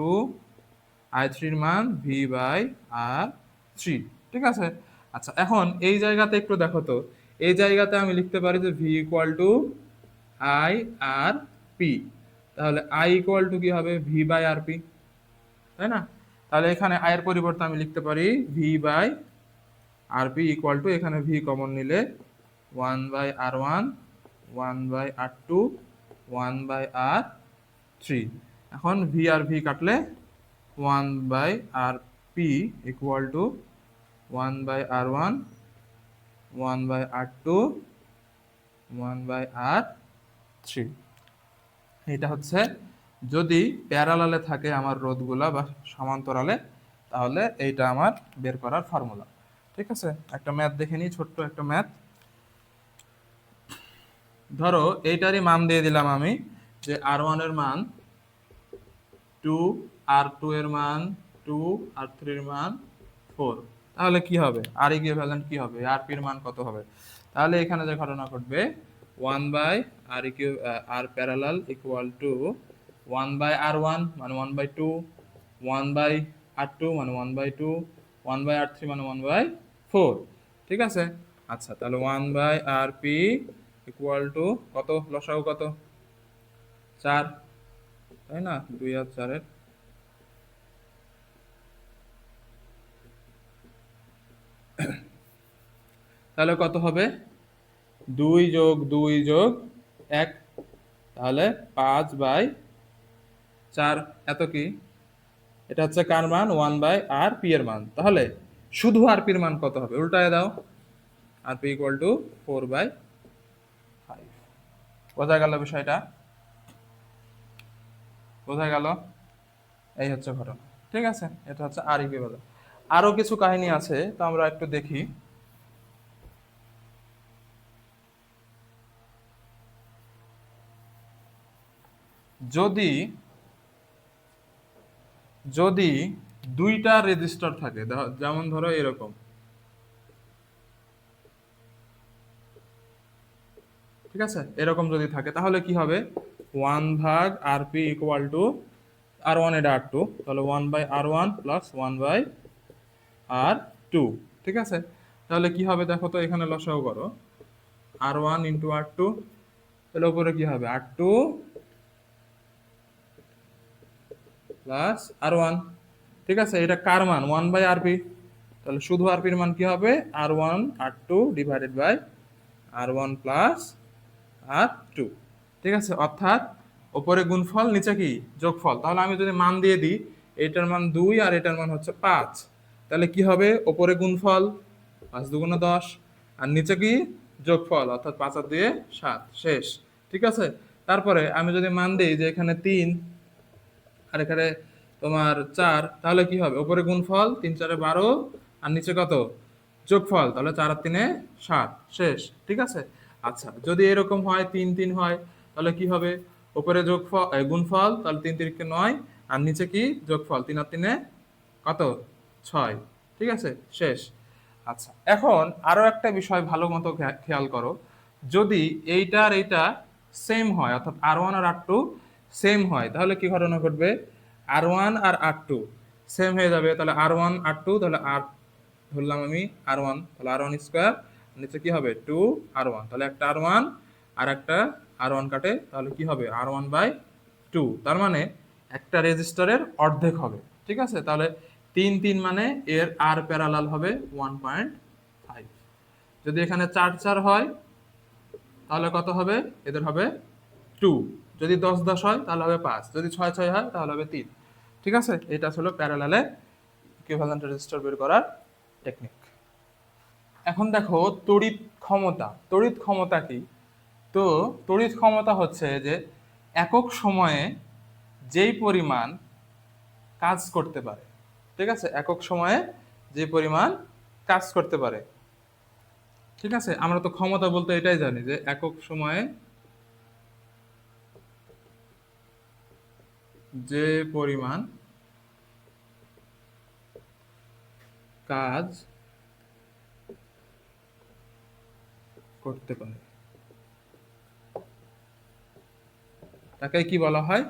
I3 এর মান ভি বাই R3। ঠিক আছে, আচ্ছা এখন এই জায়গাতে একটু দেখো তো, এই জায়গাতে আমি লিখতে পারি যে V equal to I R P. তাহলে আই ইকুয়াল টু কি হবে ভি বাই আর পি, তাই না? তাহলে এখানে আই এর পরিবর্তে আমি লিখতে পারি V by R P equal to, এখানে ভি কমন নিলে 1/R1, 1/R2, 1/R3। এখন ভি আর ভি কাটলে 1/RP equal to 1/R1, 1/R2, 1/R3। এটা হচ্ছে যদি প্যারালালে থাকে আমার রোধগুলা বা সমান্তরালে, তাহলে এইটা আমার বের করার ফর্মুলা। ঠিক আছে, একটা ম্যাথ দেখে নিই, ছোট্ট একটা ম্যাথ। ধরো এইটারই মান দিয়ে দিলাম আমি যে R1 এর মান 2, R2 এর মান 2, R3 এর মান 4। তাহলে কি হবে, আর ইকুইভ্যালেন্ট কি হবে, RP এর মান কত হবে? তাহলে এখানে যে ঘটনা ঘটবে 1/R parallel equal to 1/R1 মানে 1/2, 1/R2 মানে 1/2, 1/R3 মানে 1/4। ঠিক আছে, আচ্ছা তাহলে 1/RP ইকুয়াল টু কত, লসাগু কত 4, তাই না? 2 আর 4 তাহলে কত হবে 2 যোগ 2 যোগ 1, তাহলে 5/4। এত কি, এটা হচ্ছে কার মান 1/RP এর মান। তাহলে শুধু RP এর মান কত হবে, উল্টায় দাও, RP ইকুয়াল টু 4/5। বোঝা গেল বিষয়টা, বোঝা গেল? এই হচ্ছে ঘটনা। ঠিক আছে, এটা হচ্ছে আর ইকুইভ্যালেন্ট। আরো কিছু কাহিনী আছে, তো আমরা একটু দেখি। যদি যদি দুইটা রেজিস্টার থাকে, যেমন ধরো এরকম, ঠিক আছে এরকম যদি থাকে, তাহলে কি হবে 1/RP ইকুয়াল টু R1 এটা R2, তাহলে 1/R1 প্লাস 1/R2। ঠিক আছে, তাহলে কি হবে দেখো তো, এখানে লসাগু করো R1 ইন্টু R2, তাহলে উপরে কি হবে R2 প্লাস R1। ঠিক আছে, এটা কার মান 1/RP, তাহলে শুধু RP এর মান কি হবে R1 R2 divided by R1 plus R2। ঠিক আছে, অর্থাৎ উপরে গুণফল নিচে কি যোগফল। তাহলে আমি যদি মান দিয়ে দিই, এটার মান 2 আর এটার মান হচ্ছে 5, তাহলে কি হবে উপরে গুণফল 5 দুগুণে 10, আর নিচে কি যোগফল, অর্থাৎ 5 আর 2 7, শেষ। ঠিক আছে, তারপরে আমি যদি মান দিই যে এখানে 3 আর এখানে তোমার 4, তাহলে কি হবে উপরে গুণফল 3 4 12 আর নিচে কত যোগফল, তাহলে 4 আর 3 7, শেষ। ঠিক আছে, আচ্ছা যদি এরকম হয় 3 3 হয়, তাহলে কি হবে উপরে যোগফল গুণফল, তাহলে 3 3 9 আর নিচে কি যোগফল, 3 আর 3 কত 6। ঠিক আছে, শেষ। আচ্ছা, এখন আরো একটা বিষয় ভালো মতো খেয়াল করো, যদি এইটা আর এইটা সেম হয়, অর্থাৎ R1 আর R2 সেম হয়, তাহলে কি ঘটনা ঘটবে? R1 আর R2 সেম হয়ে যাবে, তাহলে R1 R2, তাহলে আর ধরলাম আমি R1, তাহলে R1 স্কোয়ার, নিচে কি হবে 2R1, তাহলে একটা R1 আর একটা R1 কাটে, তাহলে কি হবে R1/2, তার মানে একটা রেজিস্টারের অর্ধেক হবে। ঠিক আছে, তাহলে 3 3 মানে এর আর প্যারালাল হবে 1.5। যদি এখানে 4 4 হয় তাহলে কত হবে? এদের হবে 2। যদি 10 10 হয় তাহলে হবে 5, যদি 6 6 হয় তাহলে হবে 3। ঠিক আছে, এটা ছিল প্যারালালে ইকুইভ্যালেন্ট রেজিস্টার বের করার টেকনিক। এখন দেখো তড়িৎ ক্ষমতা। তড়িৎ ক্ষমতা কি? তো তড়িৎ ক্ষমতা হচ্ছে যে একক সময়ে যেই পরিমাণ কাজ করতে পারে। ঠিক আছে, একক সময়ে যে পরিমাণ কাজ করতে পারে। ঠিক আছে, আমরা তো ক্ষমতা বলতে এটাই জানি যে একক সময়ে যে পরিমাণ কাজ করতে পারে তাকে কি বলা হয়?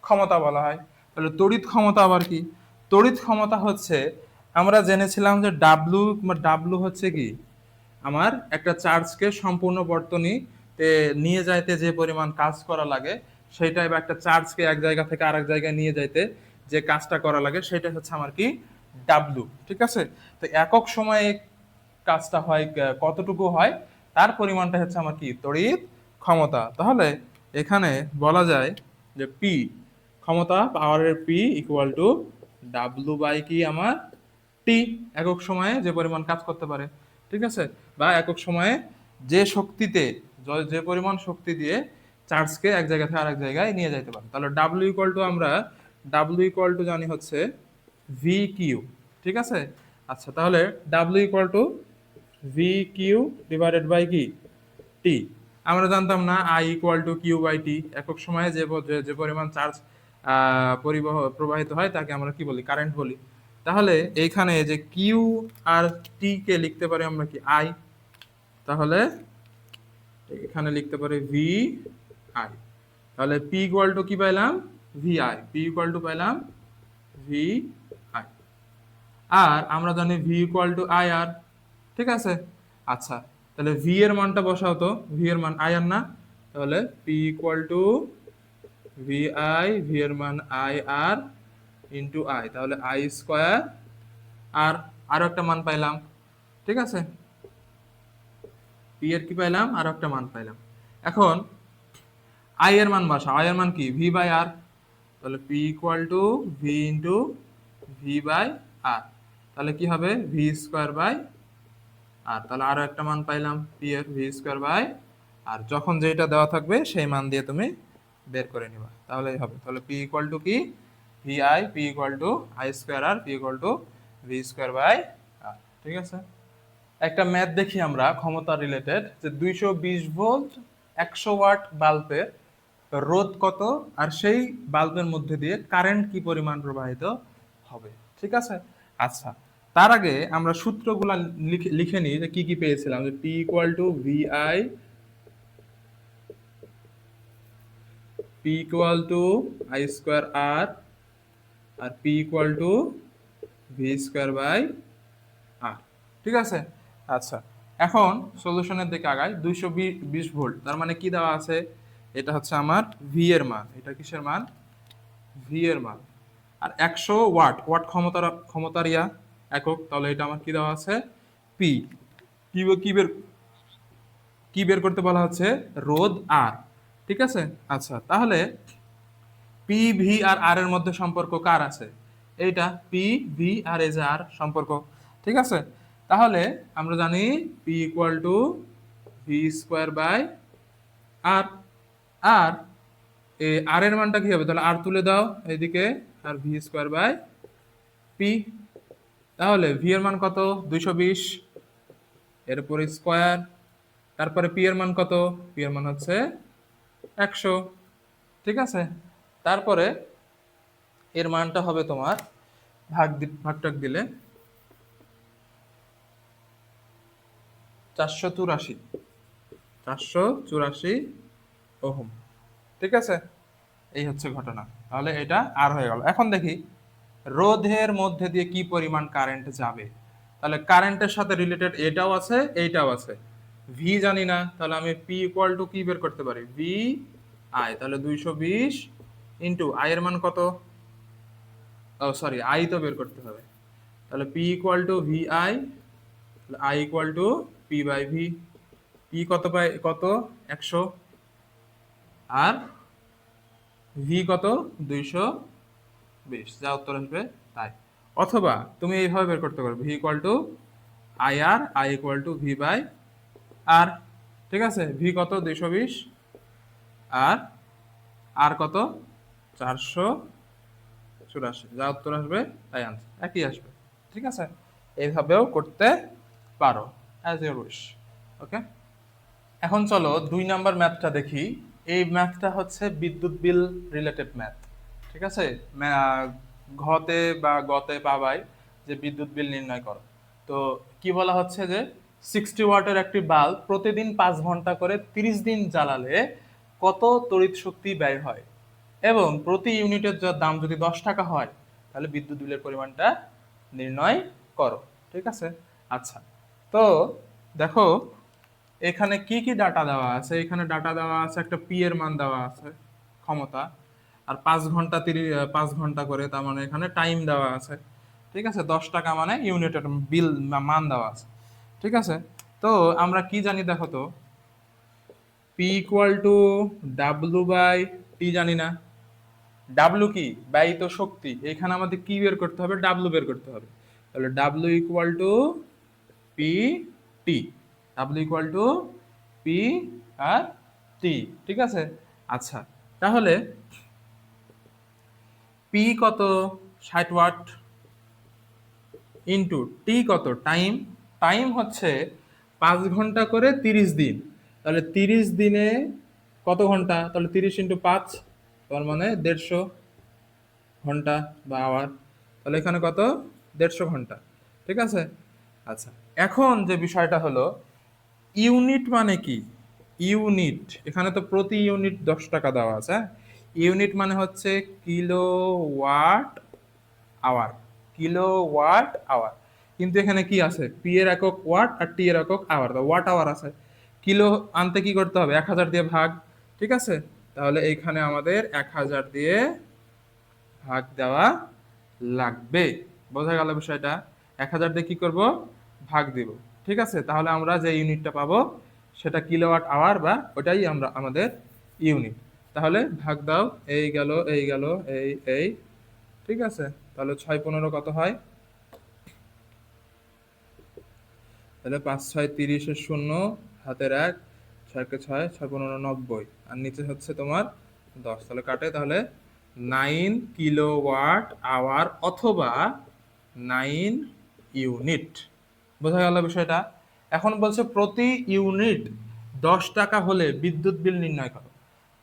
ক্ষমতা বলা হয়। তাহলে তড়িৎ ক্ষমতা আবার কি? তড়িৎ ক্ষমতা হচ্ছে, আমরা জেনেছিলাম যে ডাব্লু হচ্ছে কি, আমার একটা চার্জকে সম্পূর্ণ বর্তনীতে নিয়ে যাইতে যে পরিমাণ কাজ করা লাগে, সেটাই, বা একটা চার্জকে এক জায়গা থেকে আরেক জায়গায় নিয়ে যাইতে যে কাজটা করা লাগে, সেটা হচ্ছে আমার কি, ডাব্লু। ঠিক আছে, তো একক সময়ে কাজটা হয় কতটুকু হয়, তার পরিমাণটা হচ্ছে আমার কি, তড়িৎ ক্ষমতা। তাহলে এখানে বলা যায় যে পি, ক্ষমতা পাওয়ারের P equal to W by কি আমার টি, একক সময়ে যে পরিমাণ কাজ করতে পারে। ঠিক আছে, বা একক সময়ে যে শক্তিতে, যে পরিমাণ শক্তি দিয়ে চার্জকে এক জায়গা থেকে আরেক জায়গায় নিয়ে যেতে পারে। তাহলে ডাব্লু ইকুয়াল টু, আমরা ডাব্লু ইকুয়াল টু জানি হচ্ছে ভি কিউ। ঠিক আছে, আচ্ছা, তাহলে W equal to V Q divided by কি, টি। আমরা জানতাম না I equal to Q by T, একক সময়ে যে পরিমাণ চার্জ প্রবাহিত হয় তাকে আমরা কি বলি, কারেন্ট বলি। তাহলে এইখানে যে কিউ আর টি কে লিখতে পারি আমরা কি, আই। তাহলে এখানে লিখতে পারি ভি আই। তাহলে পি ইকুয়াল টু কি পাইলাম, V I. P equal two পাইলাম ভি আই। আর আমরা জানি ভি ইকুয়াল টু আই আর। ঠিক আছে, আচ্ছা, তাহলে ভি এর মানটা বসাও তো, ভি এর মান আই আর না, তাহলে P equal to V I, V এর মান আই আর ইন্টু আই, তাহলে আই স্কোয়ার। আর আরো একটা মান পাইলাম। ঠিক আছে, পি এর কি পাইলাম, আরো একটা মান পাইলাম। এখন আই এর মান বসাও, আই এর মান কি, ভি বাই আর। তাহলে P equal to V into V by R, তাহলে কি হবে, ভি স্কোয়ার বাই আর। তাহলে আরো একটা মান পাইলাম পি এর, ভি স্কোয়ার বাই আর। যখন যেটা দেওয়া থাকবে সেই মান দিয়ে তুমি বের করে নিবা, তাহলেই হবে। তাহলে পি ইকুয়াল টু কি, V I, P equal to I square R, P equal to V square by R. ঠিক আছে, একটা ম্যাথ দেখি আমরা ক্ষমতা রিলেটেড, যে 220 ভোল্ট 100 ওয়াট বাল্বের রোধ কত, আর সেই বাল্বের মধ্যে দিয়ে কারেন্ট কি পরিমাণ প্রবাহিত হবে। ঠিক আছে, আচ্ছা, তার আগে আমরা সূত্রগুলা লিখে লিখে নিই যে কি কি পেয়েছিলাম, যে P equal to V I, P equal to I square R, আর P equal to V square by R. ঠিক আছে, আচ্ছা, এখন সলিউশনের দিকে আগাই। 220 ভোল্ট, তার মানে কি দেওয়া আছে, এটা হচ্ছে আমার ভি এর মান, এটা কিসের মান, ভি এর মান। আর 100 ওয়াট, ওয়াট ক্ষমতার একক, তাহলে এটা আমার কি দেওয়া আছে, পি। কি কি বের কি বের করতে বলা হচ্ছে, রোধ আর। ঠিক আছে, আচ্ছা, তাহলে পি ভি আর আর এর মধ্যে সম্পর্ক কার আছে, এইটা পি ভি আর এই যে আর সম্পর্ক। ঠিক আছে, তাহলে আমরা জানি P equal to V square by R. আর আর এর মানটা কি হবে, তাহলে আর তুলে দাও এইদিকে, R V square by P. তাহলে ভি এর মান কত, 220, এরপরে স্কোয়ার, তারপরে পি এর মান কত, পি এর মান হচ্ছে 100। ঠিক আছে, তারপরে এর মানটা হবে তোমার ভাগটাক দিলে 484 484 ওহম। ঠিক আছে, এই হচ্ছে ঘটনা। তাহলে এটা আর হয়ে গেল। এখন দেখি রোধের মধ্যে দিয়ে কি পরিমাণ কারেন্ট যাবে। তাহলে কারেন্টের সাথে রিলেটেড এটাও আছে এইটাও আছে। ভি জানি না, তাহলে আমি পি ইকুয়াল টু কি বের করতে পারি, ভি আই। তাহলে 220 ইন্টু আই এর মান কত, ও সরি আই তো বের করতে হবে। তাহলে P equal to V I, I equal to P by V. P কত পাই, কত 100, আর ভি কত 220, যা উত্তর আসবে তাই। অথবা তুমি এইভাবে বের করতে পারো, V equal to I R, I equal to V by R. ঠিক আছে, ভি কত 220, আর আর কত 484, যা উত্তর আসবে তাই আনসার, একই আসবে। ঠিক আছে, এইভাবেও করতে পারো, অ্যাজ ইউর উইশ। ওকে, এখন চলো 2 নাম্বার ম্যাথটা দেখি। এই ম্যাথটা হচ্ছে বিদ্যুৎ বিল রিলেটেড ম্যাথ। ঠিক আছে, ঘতে বা গতে পাবাই যে বিদ্যুৎ বিল নির্ণয় করো। তো কি বলা হচ্ছে যে 60 ওয়াটের একটি বাল্ব প্রতিদিন 5 ঘন্টা করে 30 দিন জ্বালালে কত তড়িৎ শক্তি ব্যয় হয়, এবং প্রতি ইউনিটের দাম যদি 10 টাকা হয়, তাহলে বিদ্যুৎ বিলের পরিমাণটা নির্ণয় করো। ঠিক আছে, আচ্ছা। তো দেখো এখানে কি কি ডাটা দেওয়া আছে। এখানে ডাটা দেওয়া আছে, একটা পি এর মান দেওয়া আছে, ক্ষমতা, আর 5 ঘন্টা 5 ঘন্টা করে, তার মানে এখানে টাইম দেওয়া আছে। ঠিক আছে, 10 টাকা মানে ইউনিটের বিল মান দেওয়া আছে। ঠিক আছে, তো আমরা কি জানি দেখো তো, P equal to W by T জানি না। ডাব্লু কি, ব্যয়িত শক্তি। এখানে আমাদের কি বের করতে হবে, ডাব্লু বের করতে হবে। তাহলে W equal to P T, W equal to P আর টি। ঠিক আছে, আচ্ছা। তাহলে পি কত 60 ওয়াট, ইন্টু টি কত টাইম। টাইম হচ্ছে 5 ঘন্টা করে 30 দিন। তাহলে 30 দিনে কত ঘন্টা, তাহলে 30 × 5, তার মানে 150 ঘন্টা বা আওয়ার। তাহলে এখানে কত, 150 ঘন্টা। ঠিক আছে, আচ্ছা। এখন যে বিষয়টা হলো, ইউনিট মানে কি, ইউনিট, এখানে তো প্রতি ইউনিট 10 টাকা দেওয়া আছে, হ্যাঁ? ইউনিট মানে হচ্ছে কিলোওয়াট আওয়ার, কিলোওয়াট আওয়ার। কিন্তু এখানে কি আছে, পি এর একক ওয়াট আর টি এর একক আওয়ার, ওয়াট আওয়ার আছে। কিলো আনতে কি করতে হবে, 1000 দিয়ে ভাগ। ঠিক আছে, তাহলে এইখানে আমাদের 1000 দিয়ে ভাগ দেওয়া লাগবে। বোঝা গেল বিষয়টা, 1000 দিয়ে কি করব, ভাগ দিব। ঠিক আছে, তাহলে আমরা যে ইউনিটটা পাবো সেটা কিলোওয়াট আওয়ার, বা ওটাই আমরা আমাদের ইউনিট। তাহলে ভাগ দাও, এই গেল এই গেল এই এই। ঠিক আছে, তাহলে 6×15 কত হয়, তাহলে 5 6 30 এর 0, হাতের 1, 6 কে 6, 6×15 90, আর নিচে হচ্ছে তোমার 10। তাহলে কাটে, তাহলে 9 কিলোওয়াট আওয়ার অথবা 9 ইউনিট। বোঝা গেল বিষয়টা। এখন বলছে প্রতি ইউনিট 10 টাকা হলে বিদ্যুৎ বিল নির্ণয় করো।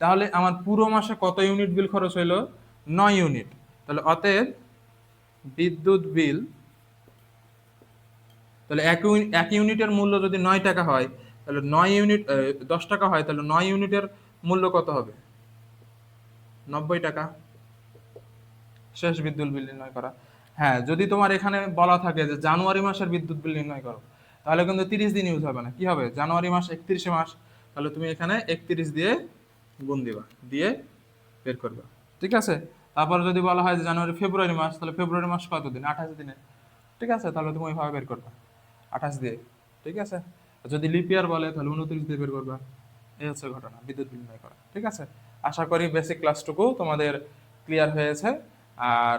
তাহলে আমার পুরো মাসে কত ইউনিট বিল খরচ হইলো, 9 ইউনিট। তাহলে অতএব বিদ্যুৎ বিল, তাহলে এক ইউনিটের মূল্য যদি 9 টাকা হয়, তাহলে 9 ইউনিট 10 টাকা হয়, তাহলে 9 ইউনিটের মূল্য কত হবে, 90 টাকা। শেষ বিদ্যুৎ বিল নির্ণয় করা। হ্যাঁ, যদি তোমার এখানে বলা থাকে যে জানুয়ারি মাসের বিদ্যুৎ বিল নির্ণয় করো, তাহলে কিন্তু 30 দিন ইউজ হবে না। কি হবে, জানুয়ারি মাস 31 মাস, তাহলে তুমি এখানে 31 দিয়ে গুণ দিবা, দিয়ে বের করবা। ঠিক আছে, তারপর যদি বলা হয় যে জানুয়ারি ফেব্রুয়ারি মাস, তাহলে ফেব্রুয়ারি মাস কত দিন, 28 দিনে। ঠিক আছে, তাহলে তুমি ওইভাবে বের করবা, 28 দিয়ে। ঠিক আছে, যদি লিপ ইয়ার বলে তাহলে 29 দিয়ে বের করবা। এই হচ্ছে ঘটনা বিদ্যুৎ বিল নির্ণয় করা। ঠিক আছে, আশা করি বেসিক ক্লাসটুকু তোমাদের ক্লিয়ার হয়েছে। আর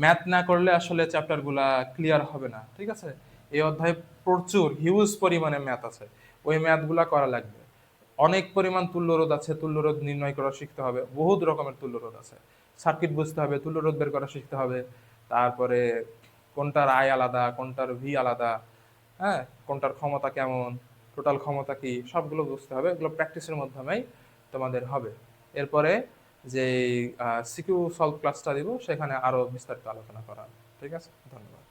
ম্যাথ না করলে আসলে চ্যাপ্টারগুলা ক্লিয়ার হবে না। ঠিক আছে, এই অধ্যায়ে প্রচুর হিউজ পরিমাণে ম্যাথ আছে, ওই ম্যাথগুলা করা লাগবে। অনেক পরিমাণ তুল্যরোধ আছে, তুল্যরোধ নির্ণয় করা শিখতে হবে, বহুত রকমের তুল্যরোধ আছে। সার্কিট বুঝতে হবে, তুল্যরোধ বের করা শিখতে হবে। তারপরে কোনটার আই আলাদা, কোনটার ভি আলাদা, হ্যাঁ, কোনটার ক্ষমতা কেমন, টোটাল ক্ষমতা কি, সবগুলো বুঝতে হবে। এগুলো প্র্যাকটিসের মাধ্যমেই তোমাদের হবে। এরপরে যে সিকিউ সলভ ক্লাসটা দিব, সেখানে আরো বিস্তারিত আলোচনা করা হবে। ঠিক আছে, ধন্যবাদ।